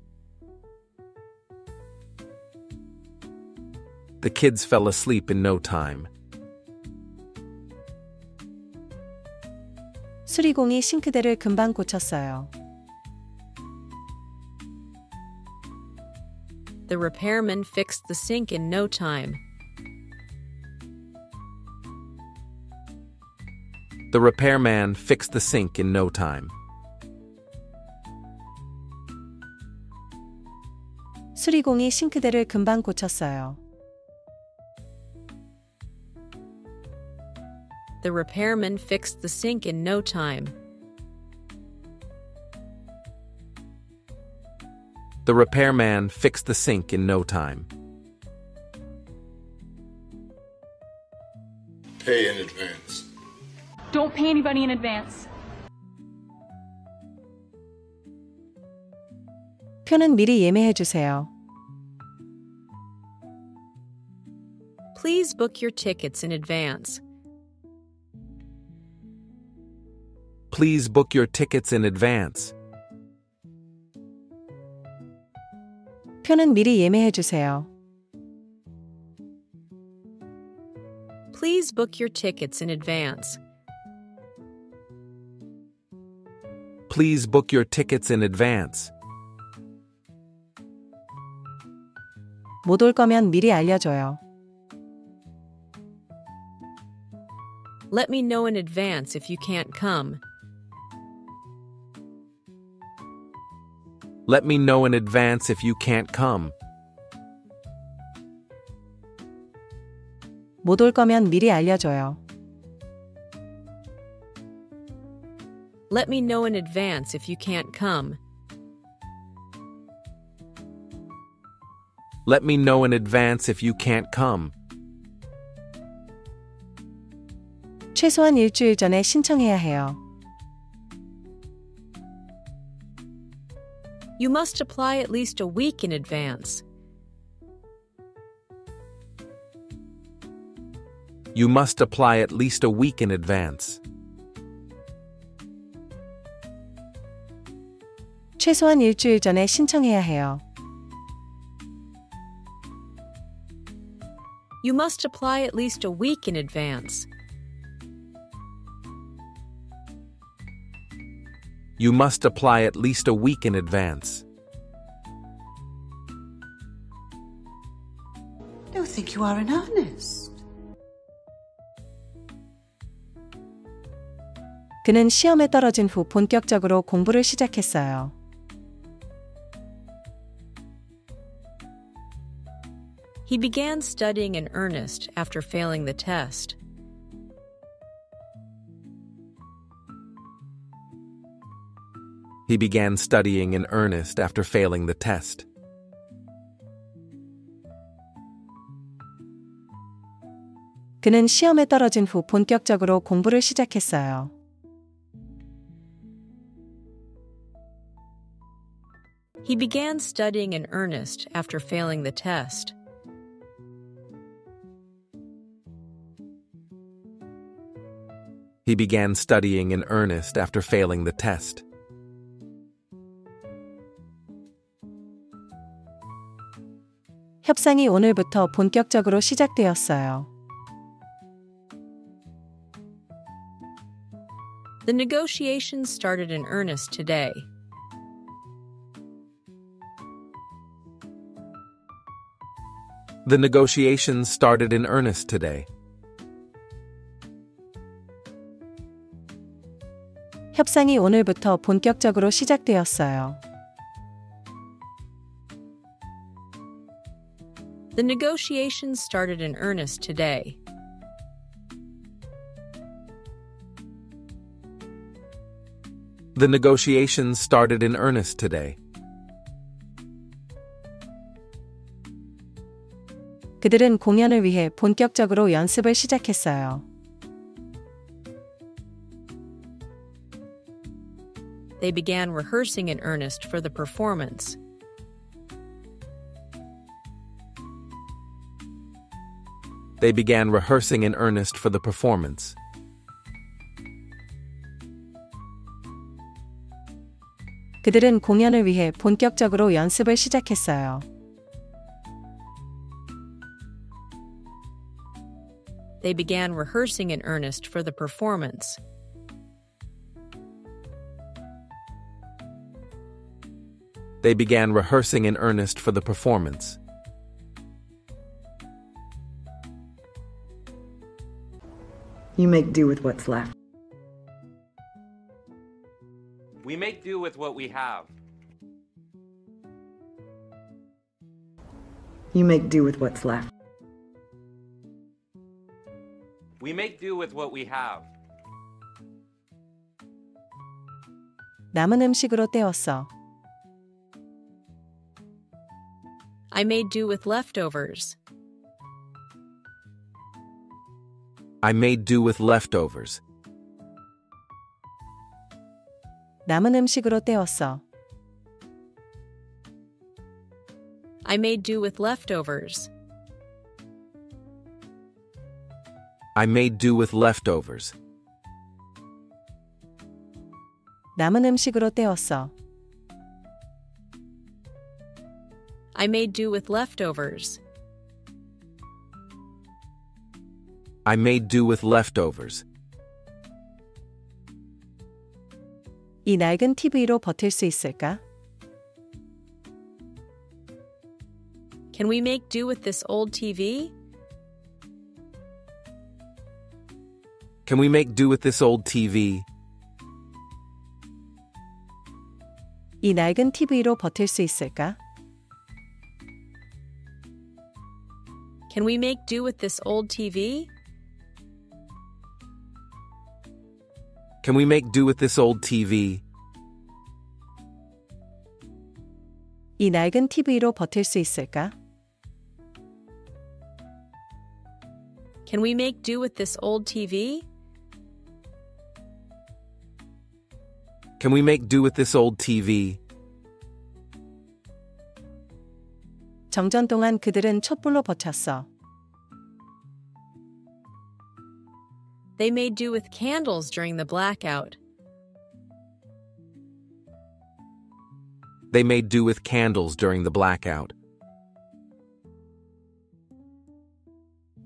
The kids fell asleep in no time. 수리공이 싱크대를 금방 고쳤어요. The repairman fixed the sink in no time. The repairman fixed the sink in no time. 수리공이 싱크대를 금방 고쳤어요. The repairman fixed the sink in no time. The repairman fixed the sink in no time. Pay in advance. Don't pay anybody in advance. 표는 미리 예매해 주세요. Please book your tickets in advance. Please book your tickets in advance. 표는 미리 예매해 주세요. Please book your tickets in advance. Please book your tickets in advance. 못 올 거면 미리 알려줘요. Let me know in advance if you can't come. Let me know in advance if you can't come. 못 올 거면 미리 알려줘요. Let me know in advance if you can't come. Let me know in advance if you can't come. 최소한 일주일 전에 신청해야 해요. You must apply at least a week in advance. You must apply at least a week in advance. 최소한 일주일 전에 신청해야 해요. You must apply at least a week in advance. You must apply at least a week in advance. You think you are in earnest? 그는 시험에 떨어진 후 본격적으로 공부를 시작했어요. He began studying in earnest after failing the test. He began studying in earnest after failing the test. 그는 시험에 떨어진 후 본격적으로 공부를 시작했어요. He began studying in earnest after failing the test. He began studying in earnest after failing the test. 협상이 오늘부터 본격적으로 시작되었어요. The negotiations started in earnest today. The negotiations started in earnest today. 협상이 오늘부터 본격적으로 시작되었어요. The negotiations started in earnest today. The negotiations started in earnest today. 그들은 공연을 위해 본격적으로 연습을 시작했어요. They began rehearsing in earnest for the performance. They began rehearsing in earnest for the performance. 그들은 공연을 위해 본격적으로 연습을 시작했어요. They began rehearsing in earnest for the performance. They began rehearsing in earnest for the performance. You make do with what's left. We make do with what we have. You make do with what's left. We make do with what we have. 남은 음식으로 때웠어. I made do with leftovers. I made do with leftovers. 남은 음식으로 때웠어. I made do with leftovers. I made do with leftovers. 남은 음식으로 때웠어. I made do with leftovers. I made do with leftovers. 이 낡은 TV로 버틸 수 있을까? Can we make do with this old TV? Can we make do with this old TV? 이 낡은 TV로 버틸 수 있을까? Can we make do with this old TV? Can we make do with this old TV? 이 낡은 TV로 버틸 수 있을까? Can we make do with this old TV? Can we make do with this old TV? 정전 동안 그들은 촛불로 버텼어. They made do with candles during the blackout. They made do with candles during the blackout.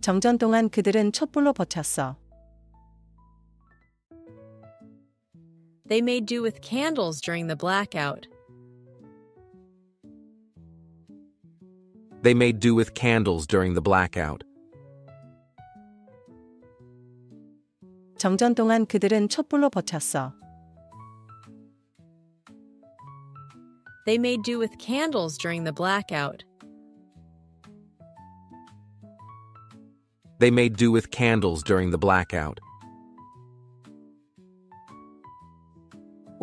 정전 동안 그들은 촛불로 버텼어. They made do with candles during the blackout. They made do with candles during the blackout. 정전 동안 그들은 촛불로 버텼어. They made do with candles during the blackout. They made do with candles during the blackout.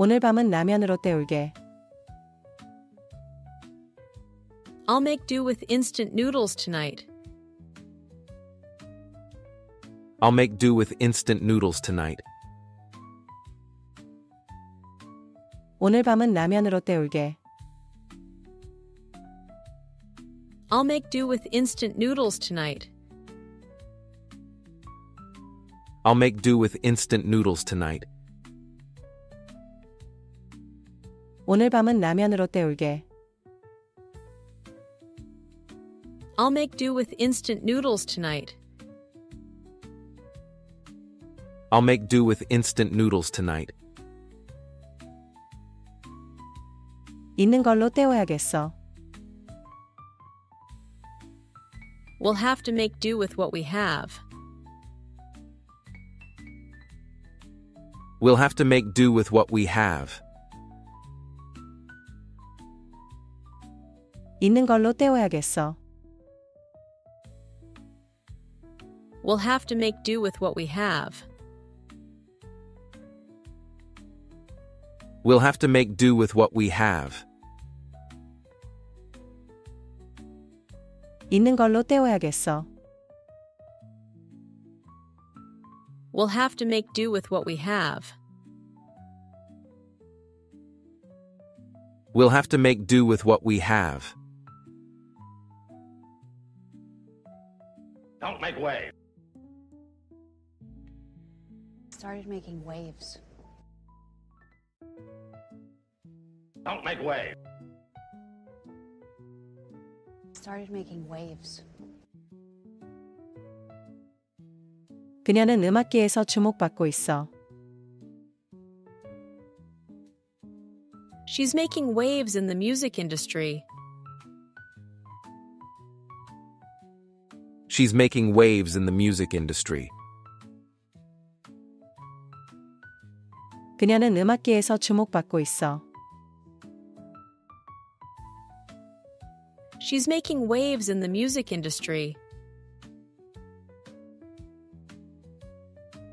오늘 밤은 라면으로 때울게. I'll make do with instant noodles tonight. I'll make do with instant noodles tonight. 오늘 밤은 라면으로 때울게. I'll make do with instant noodles tonight. I'll make do with instant noodles tonight. 오늘 밤은 라면으로 때울게. I'll make do with instant noodles tonight. I'll make do with instant noodles tonight. 있는 걸로 때워야겠어. We'll have to make do with what we have. We'll have to make do with what we have. 있는 걸로 때워야겠어. We'll have to make do with what we have. We'll have to make do with what we have. 있는 걸로 때워야겠어. We'll have to make do with what we have. We'll have to make do with what we have. Don't make waves. Started making waves. Don't make waves. Started making waves. 그녀는 음악계에서 주목받고 있어. She's making waves in the music industry. She's making waves in the music industry. 그녀는 음악계에서 주목받고 있어. She's making waves in the music industry.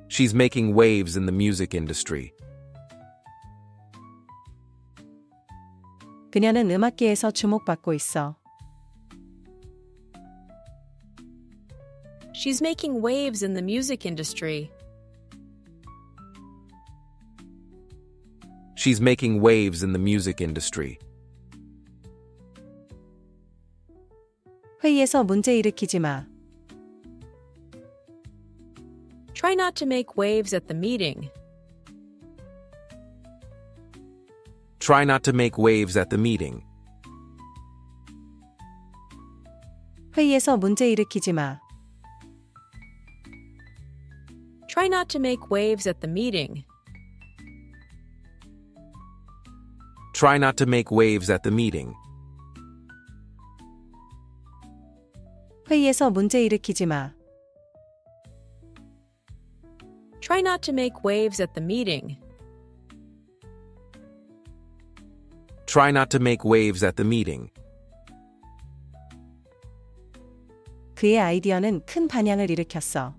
She's making waves in the music industry. 그녀는 음악계에서 주목받고 있어. She's making waves in the music industry. She's making waves in the music industry. 회의에서 문제 일으키지 마. Try not to make waves at the meeting. Try not to make waves at the meeting. 회의에서 문제 일으키지 마. Try not to make waves at the meeting. Try not to make waves at the meeting. 회의에서 문제 일으키지 마. Try not to make waves at the meeting. Try not to make waves at the meeting. 그의 아이디어는 큰 반향을 일으켰어.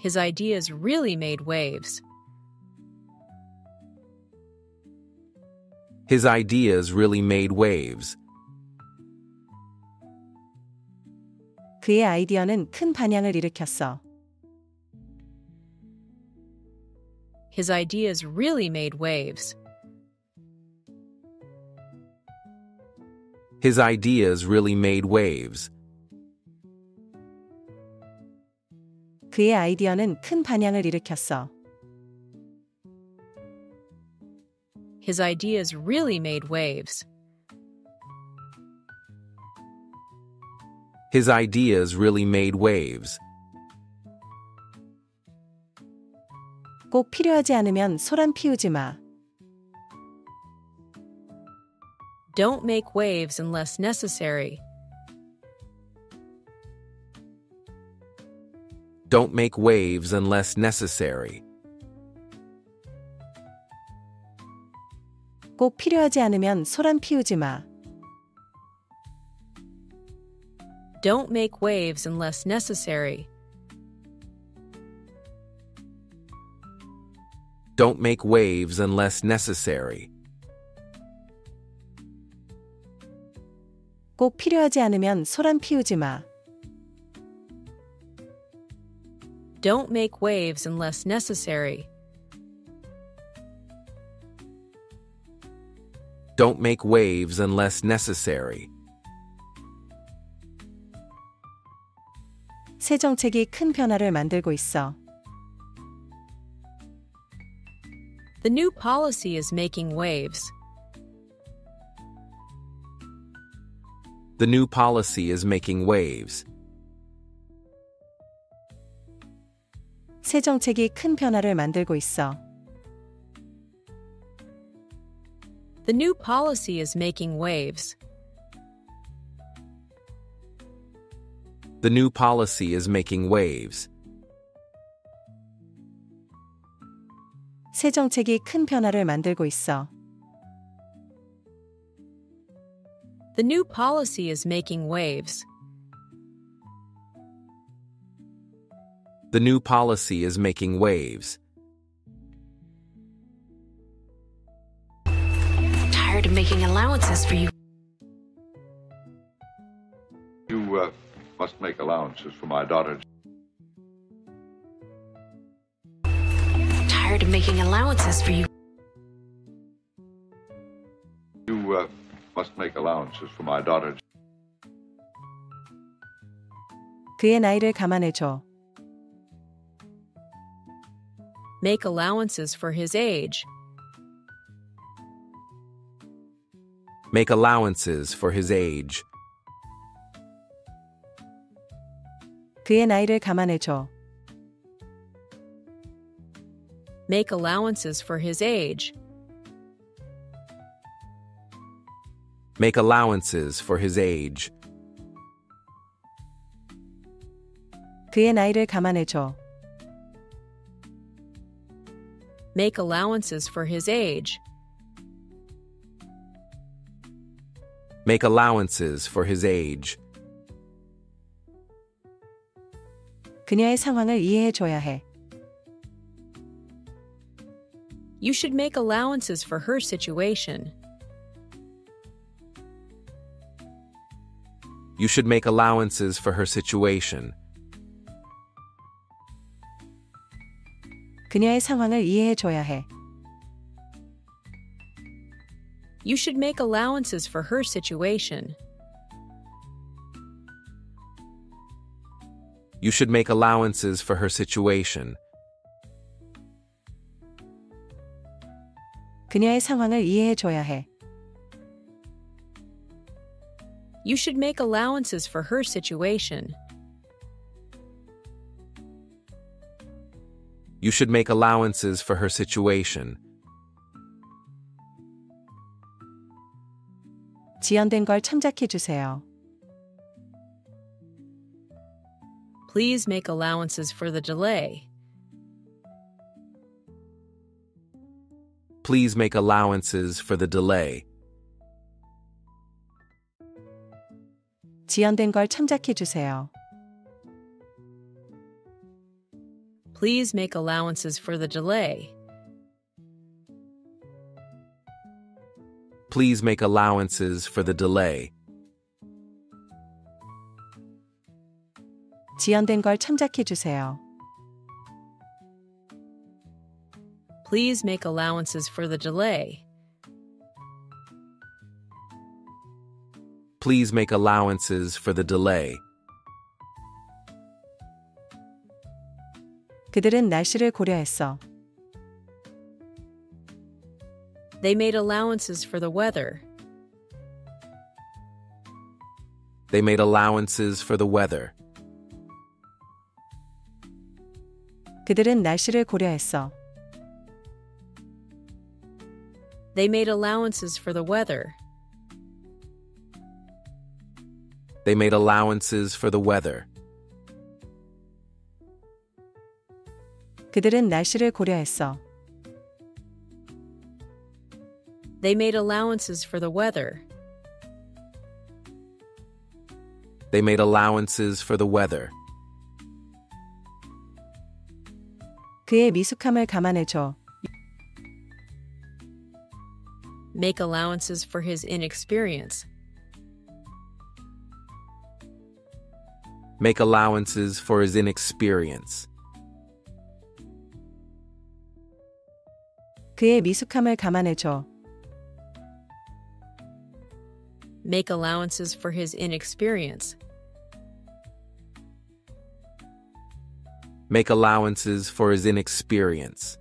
His ideas really made waves. His ideas really made waves. 그의 아이디어는 큰 반향을 일으켰어. His ideas really made waves. His ideas really made waves. 그의 아이디어는 큰 반향을 일으켰어. His ideas really made waves. His ideas really made waves. 꼭 필요하지 않으면 소란 피우지 마. Don't make waves unless necessary. Don't make waves unless necessary. 꼭 필요하지 않으면 소란 피우지 마. Don't make waves unless necessary. Don't make waves unless necessary. 꼭 필요하지 않으면 소란 피우지 마. Don't make waves unless necessary. Don't make waves unless necessary. 새 정책이 큰 변화를 만들고 있어. The new policy is making waves. The new policy is making waves. 새 정책이 큰 변화를 만들고 있어. The new policy is making waves. The new policy is making waves. 새 정책이 큰 변화를 만들고 있어. The new policy is making waves. The new policy is making waves. Tired of making allowances for you. You must make allowances for my daughter. Tired of making allowances for you. You must make allowances for my daughter. 그의 나이를 감안해줘. Make allowances for his age. Make allowances for his age. 그의 나이를 감안해줘. Make allowances for his age. Make allowances for his age. 그의 나이를 감안해줘. Make allowances for his age. Make allowances for his age. 그녀의 상황을 이해해줘야 해. You should make allowances for her situation. You should make allowances for her situation. 그녀의 상황을 이해해줘야 해. You should make allowances for her situation. You should make allowances for her situation. 그녀의 상황을 이해해 줘야 해. You should make allowances for her situation. You should make allowances for her situation. 지연된 걸 참작해 주세요. Please make allowances for the delay. Please make allowances for the delay. 지연된 걸 참작해 주세요. Please make allowances for the delay. Please make allowances for the delay. 지연된 걸 참작해 주세요. Please make allowances for the delay. Please make allowances for the delay. 그들은 날씨를 고려했어. They made allowances for the weather. They made allowances for the weather. 그들은 날씨를 고려했어. They made allowances for the weather. They made allowances for the weather. 그들은 날씨를 고려했어. They made allowances for the weather. They made allowances for the weather. 그의 미숙함을 감안해줘. Make allowances for his inexperience. Make allowances for his inexperience. 그의 미숙함을 감안해줘. Make allowances for his inexperience. Make allowances for his inexperience.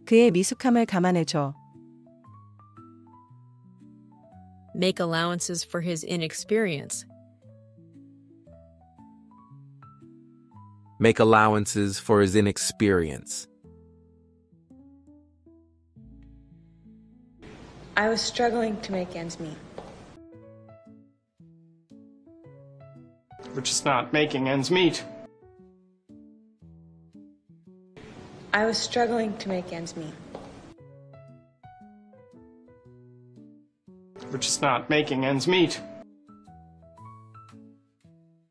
그의 미숙함을 감안해줘. Make allowances for his inexperience. Make allowances for his inexperience. I was struggling to make ends meet. We're just not making ends meet. I was struggling to make ends meet. We're just not making ends meet.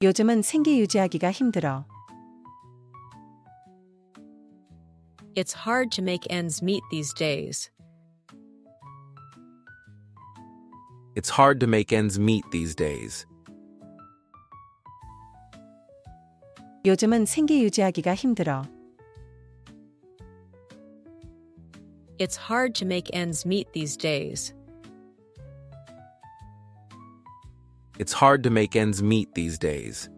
요즘은 생계 유지하기가 힘들어. It's hard to make ends meet these days. It's hard to make ends meet these days. 요즘은 생계 유지하기가 힘들어. It's hard to make ends meet these days. It's hard to make ends meet these days.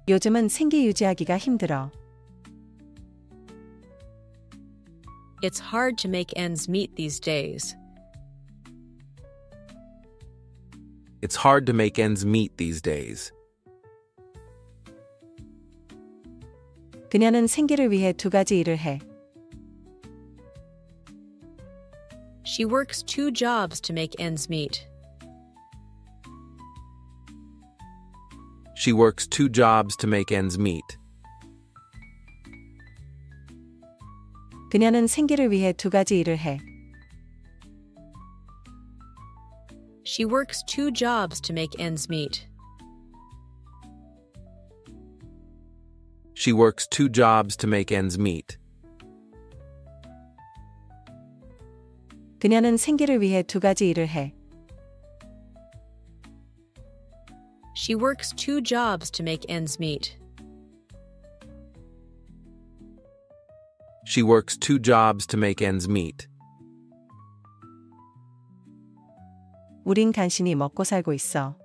요즘은 생계 유지하기가 힘들어. It's hard to make ends meet these days. It's hard to make ends meet these days. 그녀는 생계를 위해 두 가지 일을 해. She works 2 jobs to make ends meet. She works 2 jobs to make ends meet. 그녀는 생계를 위해 두 가지 일을 해. She works 2 jobs to make ends meet. She works 2 jobs to make ends meet. 그녀는 생계를 위해 두 가지 일을 해. She works 2 jobs to make ends meet. She works 2 jobs to make ends meet. 우린 간신히 먹고 살고 있어.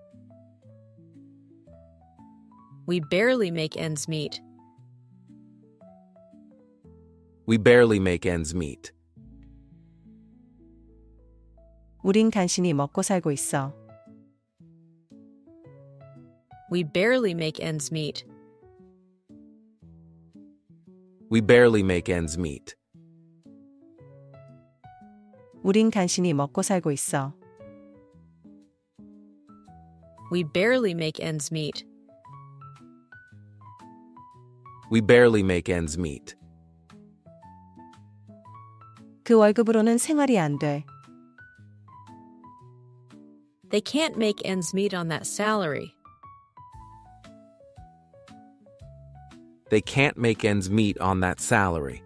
We barely make ends meet. We barely make ends meet. 우린 간신히 먹고 살고 있어. We barely make ends meet. We barely make ends meet. 우린 간신히 먹고 살고 있어. We barely make ends meet. We barely make ends meet. 그 월급으로는 생활이 안 돼. They can't make ends meet on that salary. They can't make ends meet on that salary.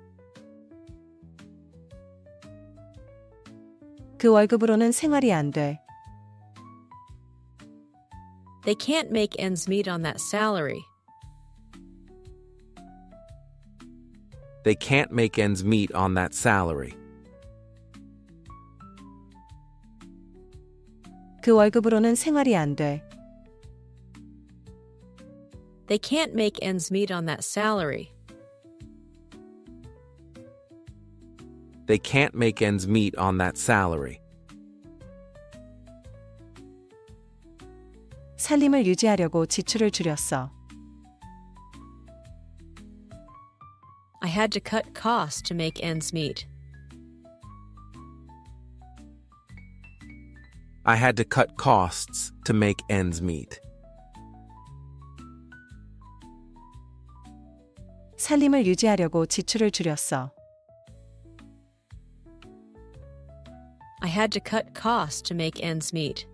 그 월급으로는 생활이 안 돼. They can't make ends meet on that salary. They can't make ends meet on that salary. 그 월급으로는 생활이 안 돼. They can't make ends meet on that salary. They can't make ends meet on that salary. 살림을 유지하려고 지출을 줄였어. I had to cut costs to make ends meet. I had to cut costs to make ends meet. 살림을 유지하려고 지출을 줄였어. I had to cut costs to make ends meet.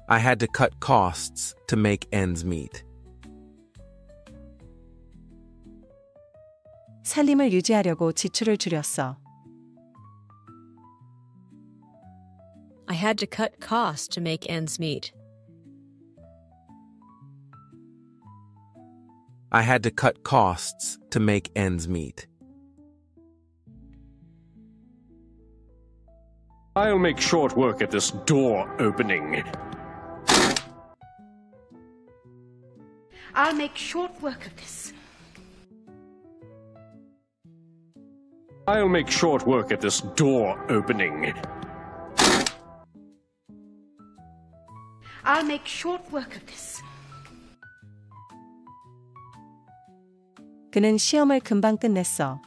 I had to cut costs to make ends meet. 살림을 유지하려고 지출을 줄였어. I had to cut costs to make ends meet. I had to cut costs to make ends meet. I'll make short work at this door opening. I'll make short work of this. I'll make short work at this door opening. I'll make short work of this. 그는 시험을 금방 끝냈어.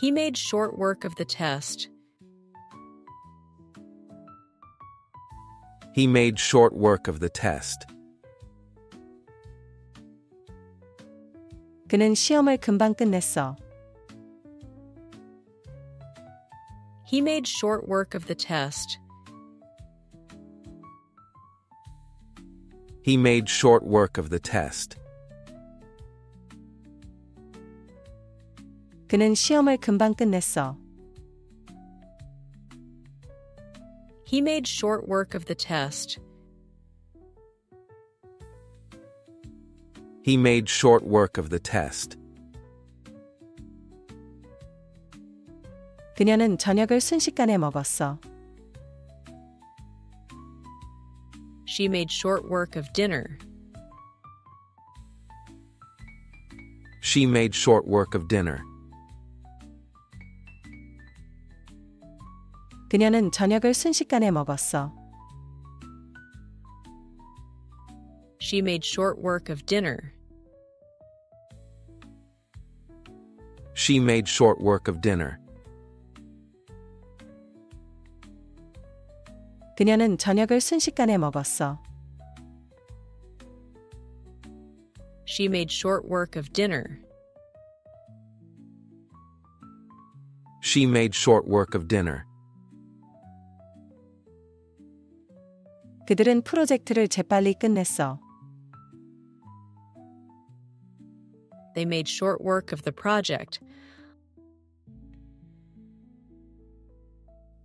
He made short work of the test. He made short work of the test. 그는 시험을 금방 끝냈어. He made short work of the test. He made short work of the test. 그는 시험을 금방 끝냈어. He made short work of the test. He made short work of the test. 그녀는 저녁을 순식간에 먹었어. She made short work of dinner. She made short work of dinner. 그녀는 저녁을 순식간에 먹었어. She made short work of dinner. She made short work of dinner. 그녀는 저녁을 순식간에 먹었어. She made short work of dinner. She made short work of dinner. 그들은 프로젝트를 재빨리 끝냈어. They made short work of the project.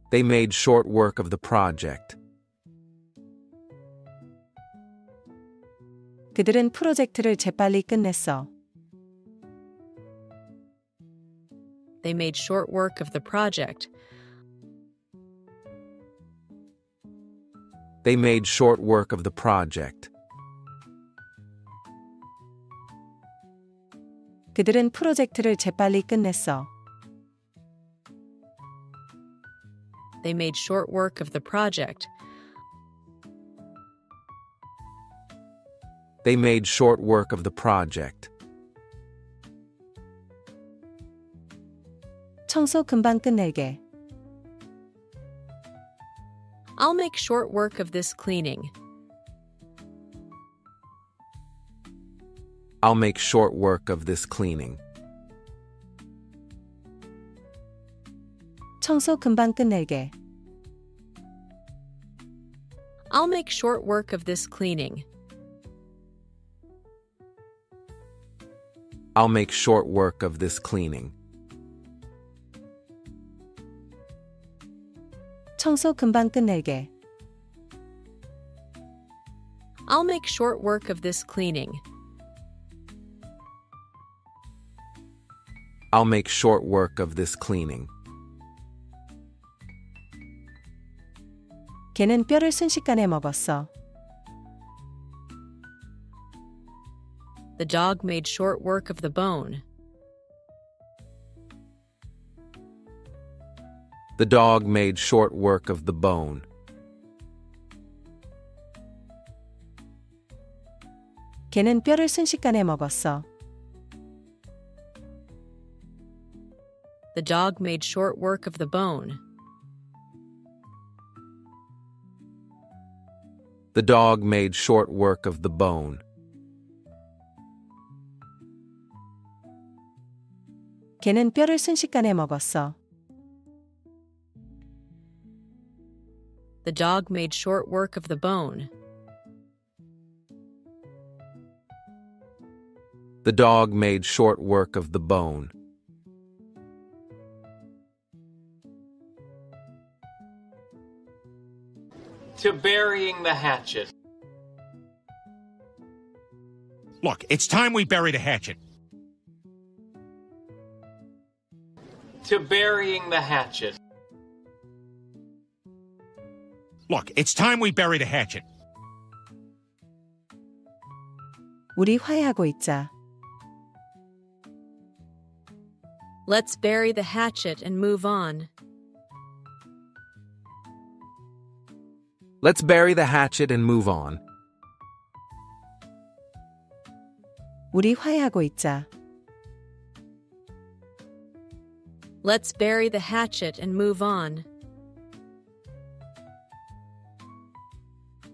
They made short work of the project. 그들은 프로젝트를 재빨리 끝냈어. They made short work of the project. They made short work of the project. 그들은 프로젝트를 재빨리 끝냈어. They made short work of the project. They made short work of the project. 청소 금방 끝낼게. I'll make short work of this cleaning. I'll make short work of this cleaning. 청소 금방 끝낼게. I'll make short work of this cleaning. I'll make short work of this cleaning. 청소 금방 끝낼게. I'll make short work of this cleaning. I'll make short work of this cleaning. 걔는 뼈를 순식간에 먹었어. The dog made short work of the bone. The dog made short work of the bone. 걔는 뼈를 순식간에 먹었어. The dog made short work of the bone. The dog made short work of the bone. 걔는 뼈를 순식간에 먹었어. The dog made short work of the bone. The dog made short work of the bone. To burying the hatchet. Look, it's time we bury the hatchet. To burying the hatchet. Look, it's time we bury the hatchet. 우리 화해하고 있자. Let's bury the hatchet and move on. Let's bury the hatchet and move on. 우리 화해하고 있자. Let's bury the hatchet and move on.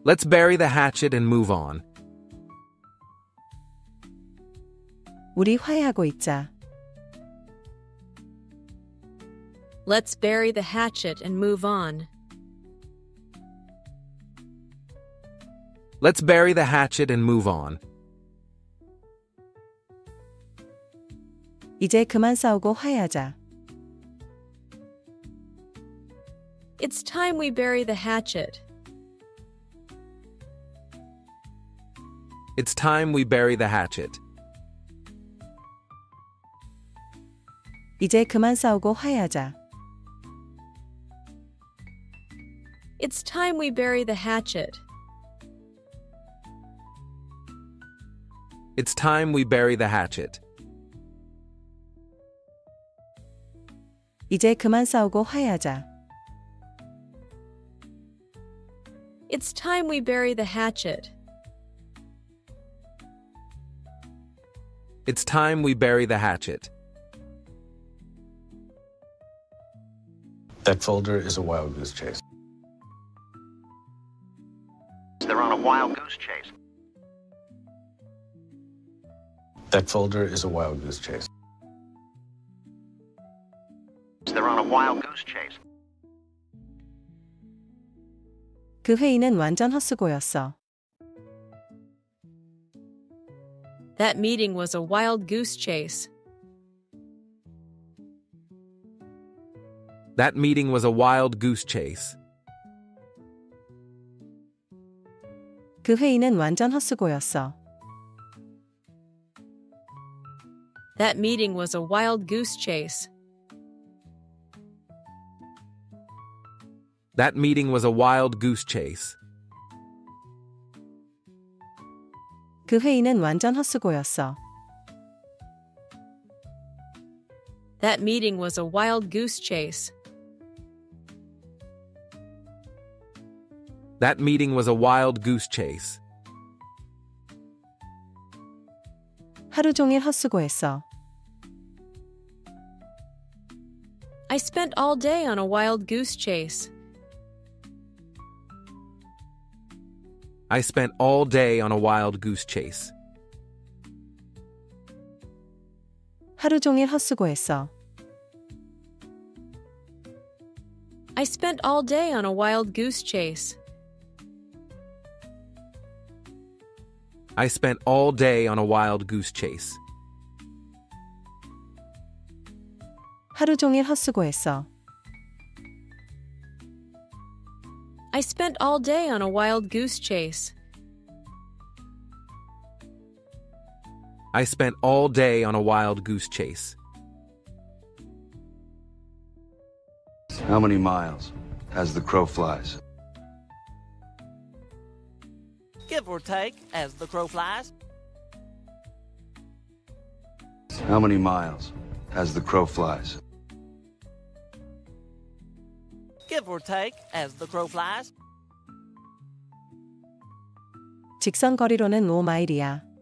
Let's bury the hatchet and move on. 우리 화해하고 있자. Let's bury the hatchet and move on. Let's bury the hatchet and move on. 이제 그만 싸우고 화해하자. It's time we bury the hatchet. It's time we bury the hatchet. 이제 그만 싸우고 화해하자. It's time we bury the hatchet. It's time we bury the hatchet. 이제 그만 싸우고 화해하자. It's time we bury the hatchet. It's time we bury the hatchet. That folder is a wild goose chase. They're on a wild goose chase. That folder is a wild goose chase. They're on a wild goose chase. 그 회의는 완전 헛수고였어. That meeting was a wild goose chase. That meeting was a wild goose chase. 그 회의는 완전 헛수고였어. That meeting was a wild goose chase. That meeting was a wild goose chase. 그 회의는 완전 헛수고였어. That meeting was a wild goose chase. That meeting was a wild goose chase. 하루 종일 헛수고했어. I spent all day on a wild goose chase. I spent all day on a wild goose chase. 하루 종일 헛수고했어. I spent all day on a wild goose chase. I spent all day on a wild goose chase. 하루 종일 헛수고했어. I spent all day on a wild goose chase. I spent all day on a wild goose chase. How many miles as the crow flies? Give or take, as the crow flies. How many miles as the crow flies? Give or take, as the crow flies. 직선 거리로는 5마일이야.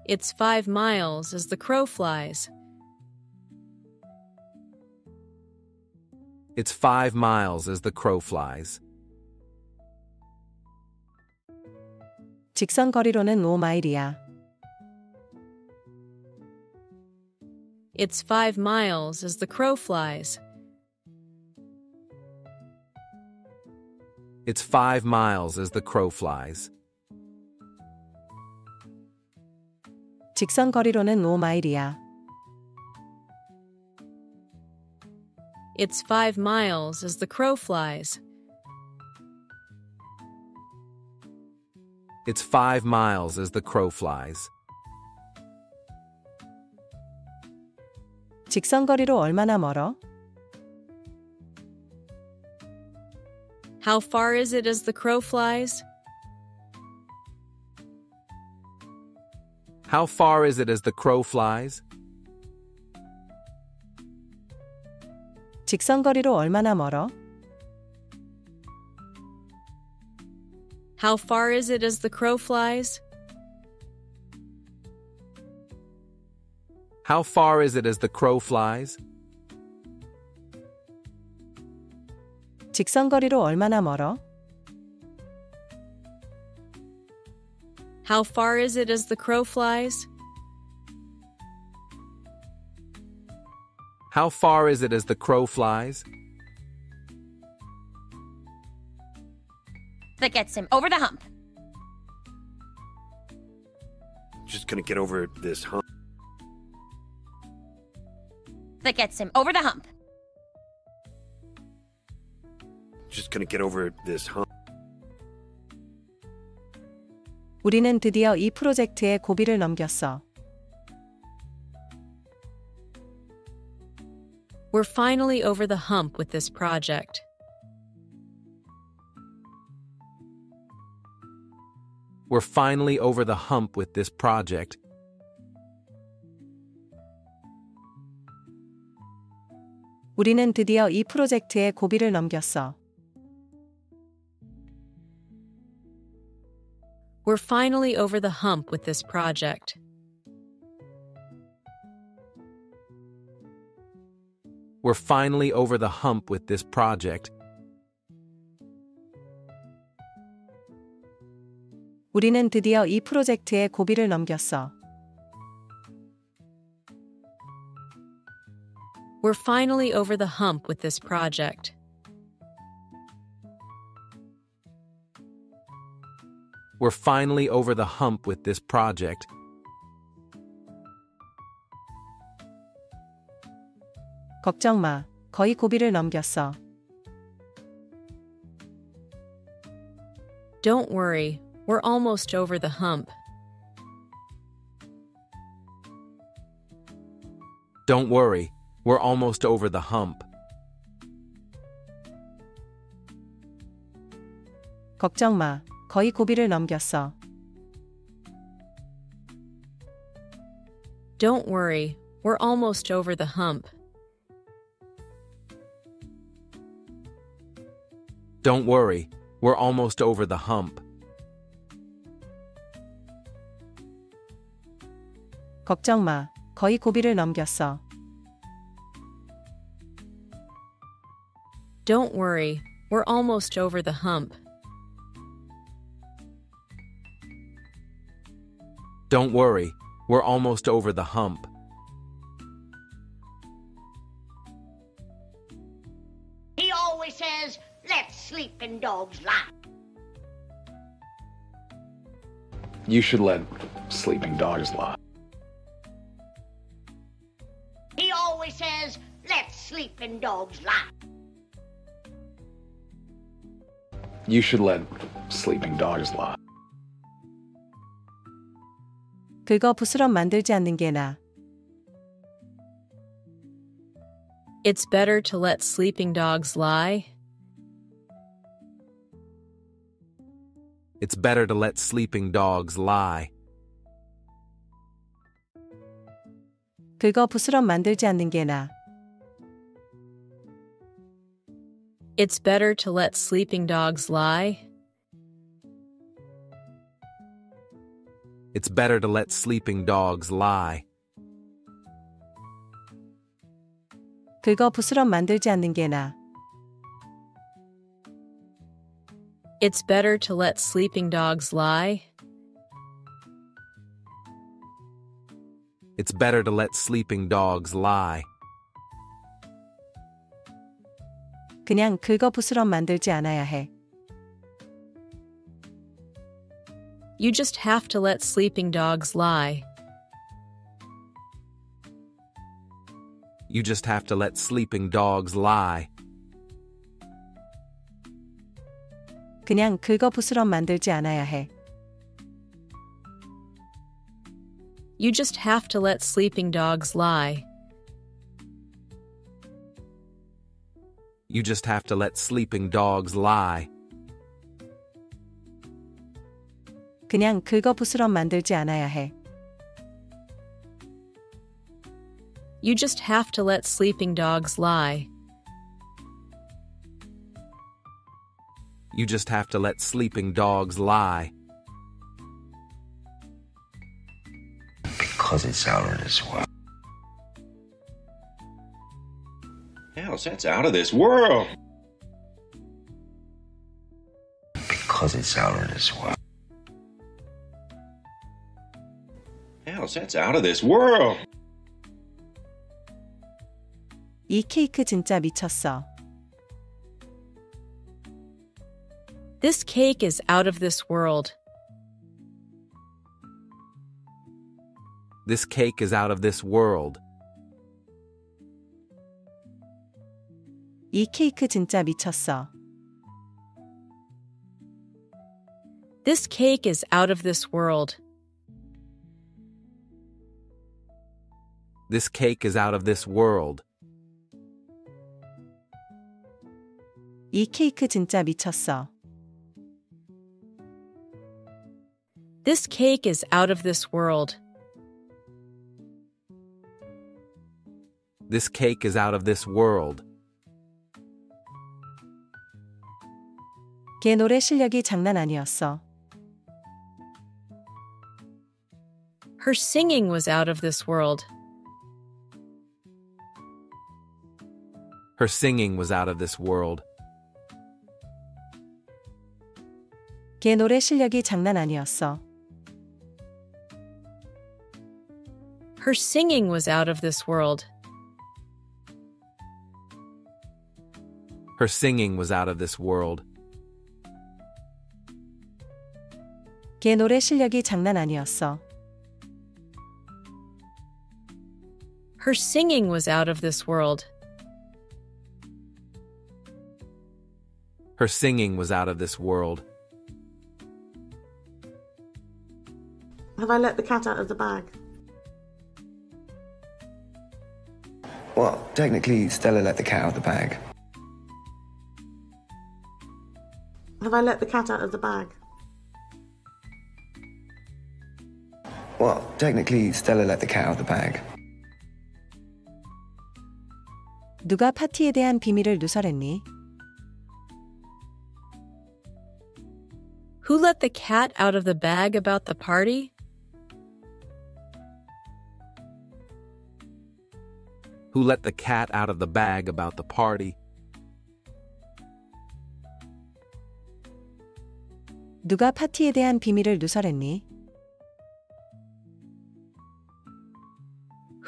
It's 5 miles as the crow flies. It's 5 miles as the crow flies. 직선 거리로는 5마일이야. It's 5 miles as the crow flies. It's 5 miles as the crow flies. 직선 거리로는 5마일이야. It's 5 miles as the crow flies. It's 5 miles as the crow flies. 직선 거리로 얼마나 멀어? How far is it as the crow flies? How far is it as the crow flies? 직선 거리로 얼마나 멀어? How far is it as the crow flies? How far is it as the crow flies? 직선 거리로 얼마나 멀어? How far is it as the crow flies? How far is it as the crow flies? That gets him over the hump. Just gonna get over this hump. That gets him over the hump. Just gonna get over this hump. 우리는 드디어 이 프로젝트의 고비를 넘겼어. We're finally over the hump with this project. We're finally over the hump with this project. 우리는 드디어 이 프로젝트의 고비를 넘겼어. We're finally over the hump with this project. We're finally over the hump with this project. 우리는 드디어 이 프로젝트의 고비를 넘겼어. We're finally over the hump with this project. We're finally over the hump with this project. 걱정 마. 거의 고비를 넘겼어. Don't worry. We're almost over the hump. Don't worry. We're almost over the hump. 걱정 마. 거의 고비를 넘겼어. Don't worry, we're almost over the hump. Don't worry, we're almost over the hump. 걱정 마. 거의 고비를 넘겼어. Don't worry, we're almost over the hump. Don't worry, we're almost over the hump. He always says, let sleeping dogs lie. You should let sleeping dogs lie. He always says, let sleeping dogs lie. You should let sleeping dogs lie. 그거 부스럼 만들지 않는 게 나아. It's better to let sleeping dogs lie. It's better to let sleeping dogs lie. 그거 부스럼 만들지 않는 게 나아. It's better to let sleeping dogs lie. It's better to let sleeping dogs lie. 그거 부스럼 만들지 않는 게 나아. It's better to let sleeping dogs lie. It's better to let sleeping dogs lie. 그냥 그거 부스럼 만들지 않아야 해. You just have to let sleeping dogs lie. You just have to let sleeping dogs lie. 그냥 그거 부스럼 만들지 않아야 해. You just have to let sleeping dogs lie. You just have to let sleeping dogs lie. 그냥 그거 부스럼 만들지 않아야 해. You just have to let sleeping dogs lie. You just have to let sleeping dogs lie. Because it's out of this world. Hell, that's out of this world. Because it's out of this world. Hell, that's out of this world. 이 케이크 진짜 미쳤어. This cake is out of this world. This cake is out of this world. 이 케이크 진짜 미쳤어. This cake is out of this world. This cake is out of this world. 이 케이크 진짜 미쳤어. This cake is out of this world. This cake is out of this world. 걔 노래 실력이 장난 아니었어. Her singing was out of this world. Her singing was out of this world. 걔 노래 실력이 장난 아니었어. Her singing was out of this world. Her singing was out of this world. 걔 노래 실력이 장난 아니었어. Her singing was out of this world. Her singing was out of this world. Have I let the cat out of the bag? Well, technically, Stella let the cat out of the bag. Have I let the cat out of the bag? Well, technically, Stella let the cat out of the bag. 누가 파티에 대한 비밀을 누설했니? Who let the cat out of the bag about the party? Who let the cat out of the bag about the party? 누가 파티에 대한 비밀을 누설했니?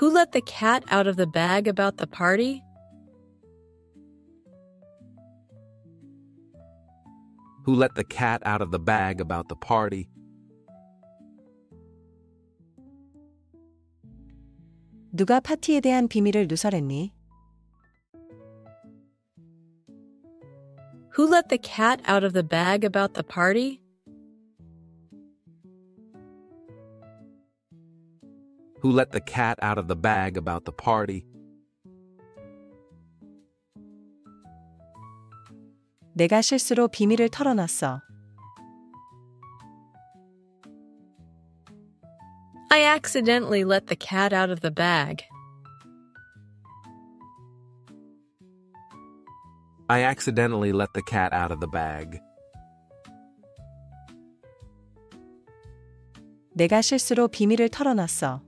Who let the cat out of the bag about the party? Who let the cat out of the bag about the party? 누가 파티에 대한 비밀을 누설했니? Who let the cat out of the bag about the party? Who let the cat out of the bag about the party? 내가 실수로 비밀을 털어놨어. I accidentally let the cat out of the bag. I accidentally let the cat out of the bag. 내가 실수로 비밀을 털어놨어.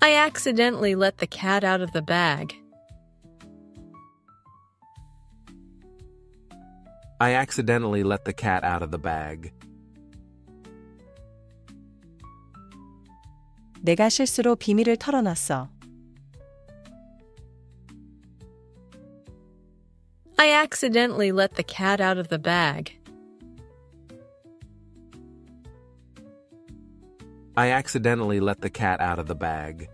I accidentally let the cat out of the bag. I accidentally let the cat out of the bag. 내가 실수로 비밀을 털어놨어. I accidentally let the cat out of the bag. I accidentally let the cat out of the bag.